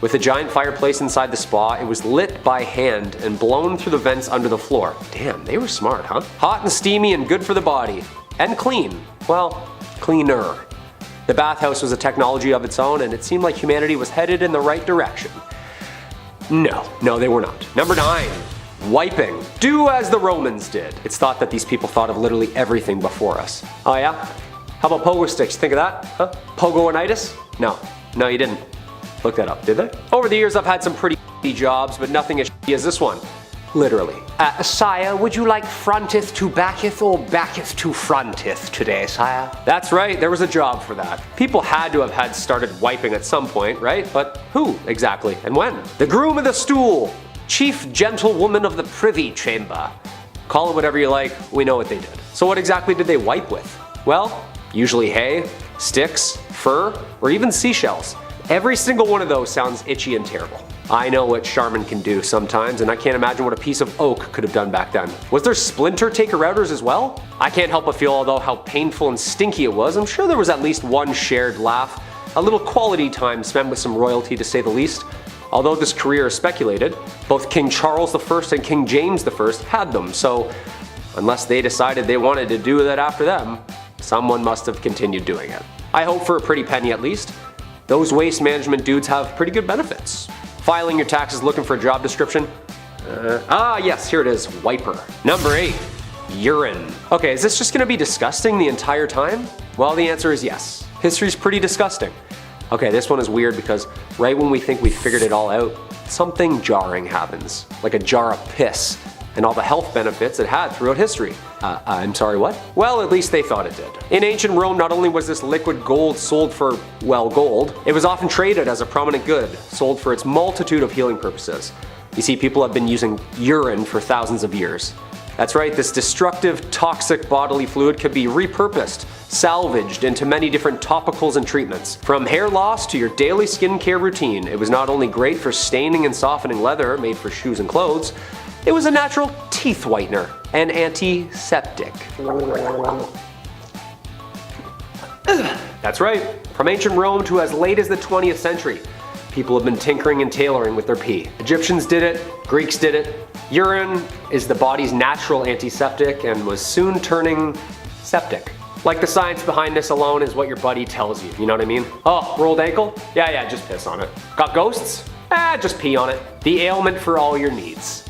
With a giant fireplace inside the spa, it was lit by hand and blown through the vents under the floor. Damn, they were smart, huh? Hot and steamy and good for the body. And clean. Well, cleaner. The bathhouse was a technology of its own and it seemed like humanity was headed in the right direction. No, they were not. Number 9, wiping. Do as the Romans did. It's thought that these people thought of literally everything before us. Oh yeah? How about pogo sticks? Think of that? Huh? Pogo-initis? No, you didn't. Look that up, did they? Over the years I've had some pretty jobs, but nothing as as this one. Literally. Sire, would you like fronteth to backeth or backeth to fronteth today, sire? That's right, there was a job for that. People had to have had started wiping at some point, right? But who exactly and when? The groom of the stool, chief gentlewoman of the privy chamber. Call it whatever you like, we know what they did. So what exactly did they wipe with? Well, usually hay, sticks, fur, or even seashells. Every single one of those sounds itchy and terrible. I know what Charmin can do sometimes, and I can't imagine what a piece of oak could have done back then. Was there splinter taker-outers as well? I can't help but feel, although how painful and stinky it was, I'm sure there was at least one shared laugh, a little quality time spent with some royalty to say the least. Although this career is speculated, both King Charles I and King James I had them, so unless they decided they wanted to do that after them, someone must have continued doing it. I hope for a pretty penny at least. Those waste management dudes have pretty good benefits. Filing your taxes looking for a job description? Yes, here it is, wiper. Number 8, urine. Okay, is this just gonna be disgusting the entire time? Well, the answer is yes. History's pretty disgusting. Okay, this one is weird because right when we think we figured it all out, something jarring happens. Like a jar of piss. and all the health benefits it had throughout history. I'm sorry, what? Well, at least they thought it did. In ancient Rome, not only was this liquid gold sold for, well, gold, it was often traded as a prominent good, sold for its multitude of healing purposes. You see, people have been using urine for thousands of years. That's right, this destructive, toxic bodily fluid could be repurposed, salvaged into many different topicals and treatments. From hair loss to your daily skincare routine, it was not only great for staining and softening leather made for shoes and clothes, it was a natural teeth whitener and antiseptic. That's right, from ancient Rome to as late as the 20th century, people have been tinkering and tailoring with their pee. Egyptians did it, Greeks did it. Urine is the body's natural antiseptic and was soon turning septic. Like the science behind this alone is what your buddy tells you, you know what I mean? Oh, rolled ankle? Yeah, just piss on it. Got ghosts? Just pee on it. The ailment for all your needs.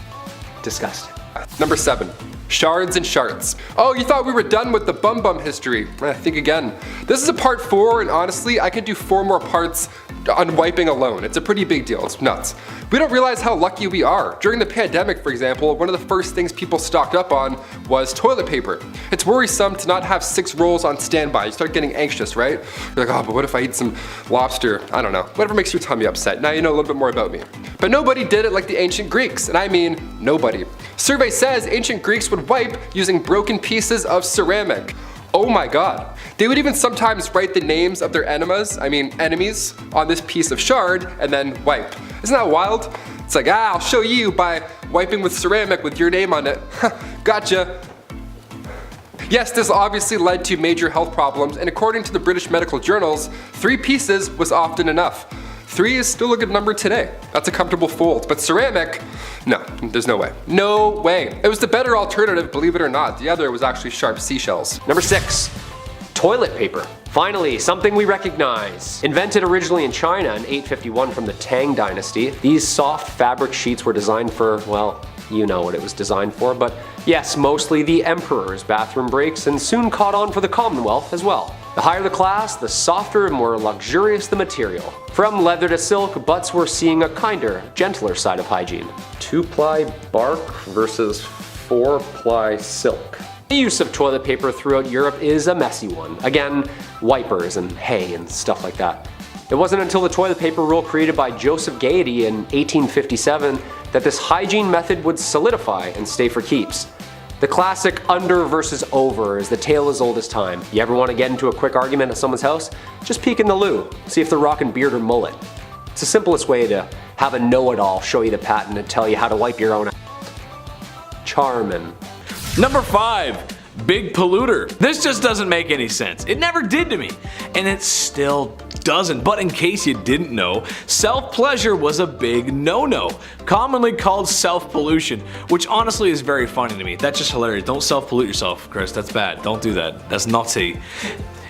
Disgusting. Number 7. Shards and sharts. Oh, you thought we were done with the bum bum history. Think again. This is a part 4, and honestly, I could do 4 more parts on wiping alone. It's a pretty big deal. It's nuts. We don't realize how lucky we are. During the pandemic, for example, one of the first things people stocked up on was toilet paper. It's worrisome to not have 6 rolls on standby. You start getting anxious, right? You're like, oh, but what if I eat some lobster? I don't know. Whatever makes your tummy upset. Now you know a little bit more about me. But nobody did it like the ancient Greeks, and I mean nobody. Survey says ancient Greeks would wipe using broken pieces of ceramic. Oh my god. They would even sometimes write the names of their enemies on this piece of shard and then wipe. Isn't that wild? It's like, I'll show you by wiping with ceramic with your name on it. Gotcha. Yes, this obviously led to major health problems, and according to the British medical journals, 3 pieces was often enough. 3 is still a good number today. That's a comfortable fold. But ceramic, no, there's no way. No way. It was the better alternative, believe it or not. The other was actually sharp seashells. Number 6. Toilet paper. Finally, something we recognize. Invented originally in China in 851 from the Tang Dynasty, these soft fabric sheets were designed for, well, you know what it was designed for, but yes, mostly the emperor's bathroom breaks, and soon caught on for the Commonwealth as well. The higher the class, the softer and more luxurious the material. From leather to silk, butts were seeing a kinder, gentler side of hygiene. 2-ply bark versus 4-ply silk. The use of toilet paper throughout Europe is a messy one. Again, wipers and hay and stuff like that. It wasn't until the toilet paper rule created by Joseph Gaiety in 1857 that this hygiene method would solidify and stay for keeps. The classic under versus over is the tale as old as time. You ever want to get into a quick argument at someone's house? Just peek in the loo, see if they're rocking beard or mullet. It's the simplest way to have a know-it-all show you the patent and tell you how to wipe your own Charmin. Number 5. Big polluter. This just doesn't make any sense. It never did to me. And it still doesn't. But in case you didn't know, self-pleasure was a big no-no. Commonly called self-pollution, which honestly is very funny to me. That's just hilarious. Don't self-pollute yourself, Chris. That's bad. Don't do that. That's naughty.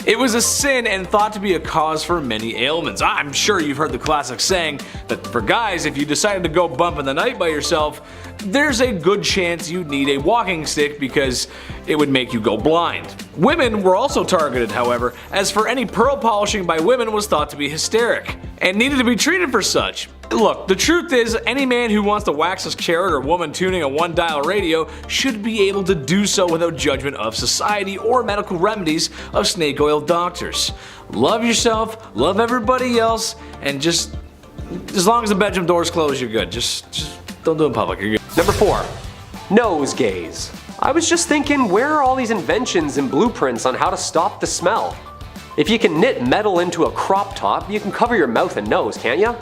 It was a sin and thought to be a cause for many ailments. I'm sure you've heard the classic saying that for guys, if you decided to go bump in the night by yourself, there's a good chance you'd need a walking stick because it would make you go blind. Women were also targeted, however, as for any pearl polishing by women was thought to be hysteric and needed to be treated for such. Look, the truth is, any man who wants to wax his carrot or woman tuning a 1-dial radio should be able to do so without judgment of society or medical remedies of snake oil doctors. Love yourself, love everybody else, and just, as long as the bedroom door's closed, you're good. Just don't do it in public, you're good. Number 4. Nose gaze. I was just thinking, where are all these inventions and blueprints on how to stop the smell? If you can knit metal into a crop top, you can cover your mouth and nose, can't ya?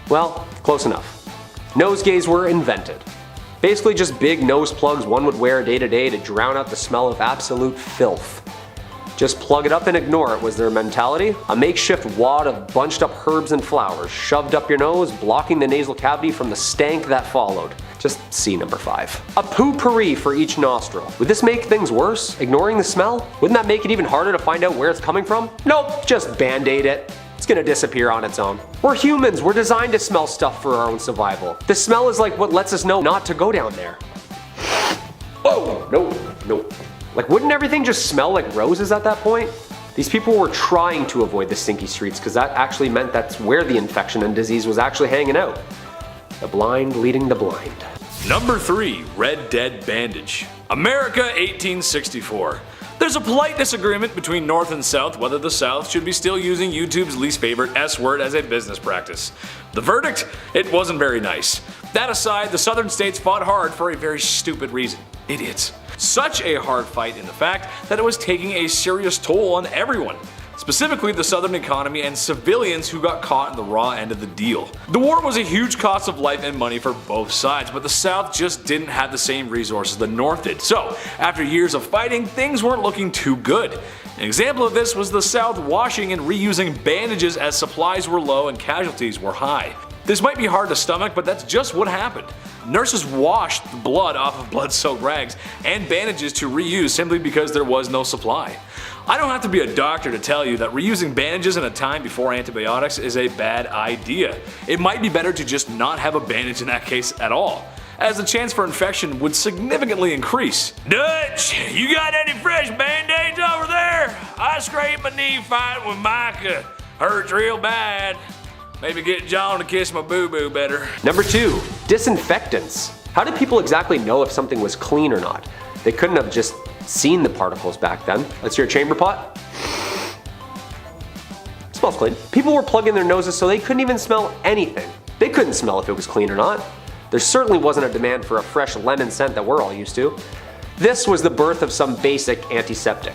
Well, close enough. Nosegays were invented. Basically just big nose plugs one would wear day to day to drown out the smell of absolute filth. Just plug it up and ignore it was their mentality. A makeshift wad of bunched up herbs and flowers shoved up your nose, blocking the nasal cavity from the stank that followed. Just see number 5. A potpourri for each nostril. Would this make things worse? Ignoring the smell? Wouldn't that make it even harder to find out where it's coming from? Nope, just band-aid it. It's gonna disappear on its own. We're humans, we're designed to smell stuff for our own survival. The smell is like what lets us know not to go down there. Oh, no. Like, wouldn't everything just smell like roses at that point? These people were trying to avoid the stinky streets because that actually meant that's where the infection and disease was actually hanging out. The blind leading the blind. Number 3. Red Dead Bandage. America 1864. There's a polite disagreement between North and South whether the South should be still using YouTube's least favorite S word as a business practice. The verdict? It wasn't very nice. That aside, the Southern states fought hard for a very stupid reason. Idiots. Such a hard fight in the fact that it was taking a serious toll on everyone. Specifically the Southern economy and civilians who got caught in the raw end of the deal. The war was a huge cost of life and money for both sides, but the South just didn't have the same resources the North did. So, after years of fighting, things weren't looking too good. An example of this was the South washing and reusing bandages as supplies were low and casualties were high. This might be hard to stomach, but that's just what happened. Nurses washed the blood off of blood-soaked rags and bandages to reuse simply because there was no supply. I don't have to be a doctor to tell you that reusing bandages in a time before antibiotics is a bad idea. It might be better to just not have a bandage in that case at all, as the chance for infection would significantly increase. Dutch, you got any fresh band-aids over there? I scraped my knee fighting with Micah. Hurts real bad. Maybe get John to kiss my boo-boo better. Number 2. Disinfectants. How did people exactly know if something was clean or not? They couldn't have just seen the particles back then. Let's hear a chamber pot. Smells clean. People were plugging their noses so they couldn't even smell anything. They couldn't smell if it was clean or not. There certainly wasn't a demand for a fresh lemon scent that we're all used to. This was the birth of some basic antiseptic.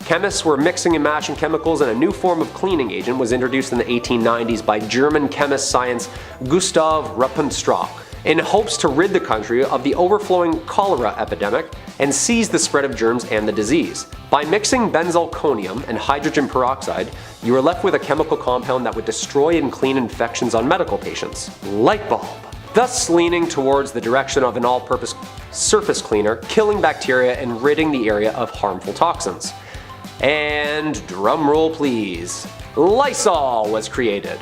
Chemists were mixing and matching chemicals, and a new form of cleaning agent was introduced in the 1890s by German chemist science Gustav Rupenstrauch in hopes to rid the country of the overflowing cholera epidemic and seize the spread of germs and the disease. By mixing benzalkonium and hydrogen peroxide, you were left with a chemical compound that would destroy and clean infections on medical patients. Light bulb. Thus leaning towards the direction of an all-purpose surface cleaner, killing bacteria and ridding the area of harmful toxins. And drumroll please, Lysol was created.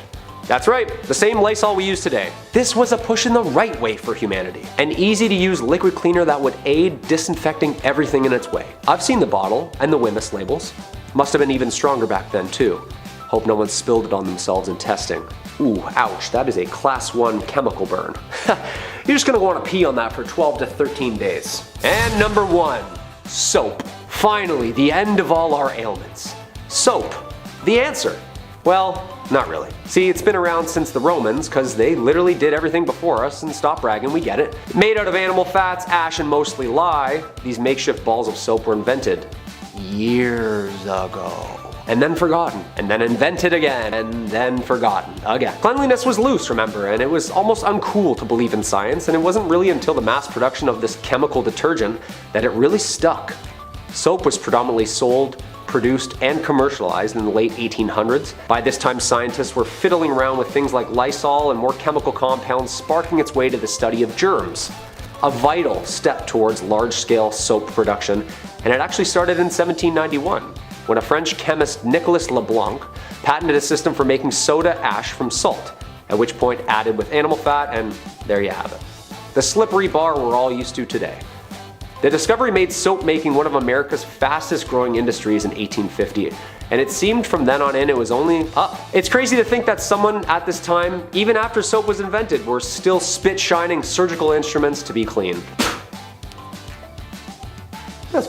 That's right, the same Lysol we use today. This was a push in the right way for humanity. An easy to use liquid cleaner that would aid disinfecting everything in its way. I've seen the bottle and the Wemyss labels. Must have been even stronger back then too. Hope no one spilled it on themselves in testing. Ooh, ouch, that is a class 1 chemical burn. You're just gonna wanna pee on that for 12 to 13 days. And number 1, soap. Finally, the end of all our ailments. Soap. The answer. Well, not really. See, it's been around since the Romans, because they literally did everything before us, and stop bragging, we get it. Made out of animal fats, ash, and mostly lye, these makeshift balls of soap were invented years ago. And then forgotten, and then invented again, and then forgotten again. Cleanliness was loose, remember, and it was almost uncool to believe in science, and it wasn't really until the mass production of this chemical detergent that it really stuck. Soap was predominantly sold, produced, and commercialized in the late 1800s. By this time, scientists were fiddling around with things like Lysol and more chemical compounds, sparking its way to the study of germs. A vital step towards large-scale soap production, and it actually started in 1791, when a French chemist Nicolas Leblanc patented a system for making soda ash from salt, at which point added with animal fat, and there you have it. The slippery bar we're all used to today. The discovery made soap making one of America's fastest growing industries in 1850, and it seemed from then on in it was only up. It's crazy to think that someone at this time, even after soap was invented, were still spit-shining surgical instruments to be clean. That's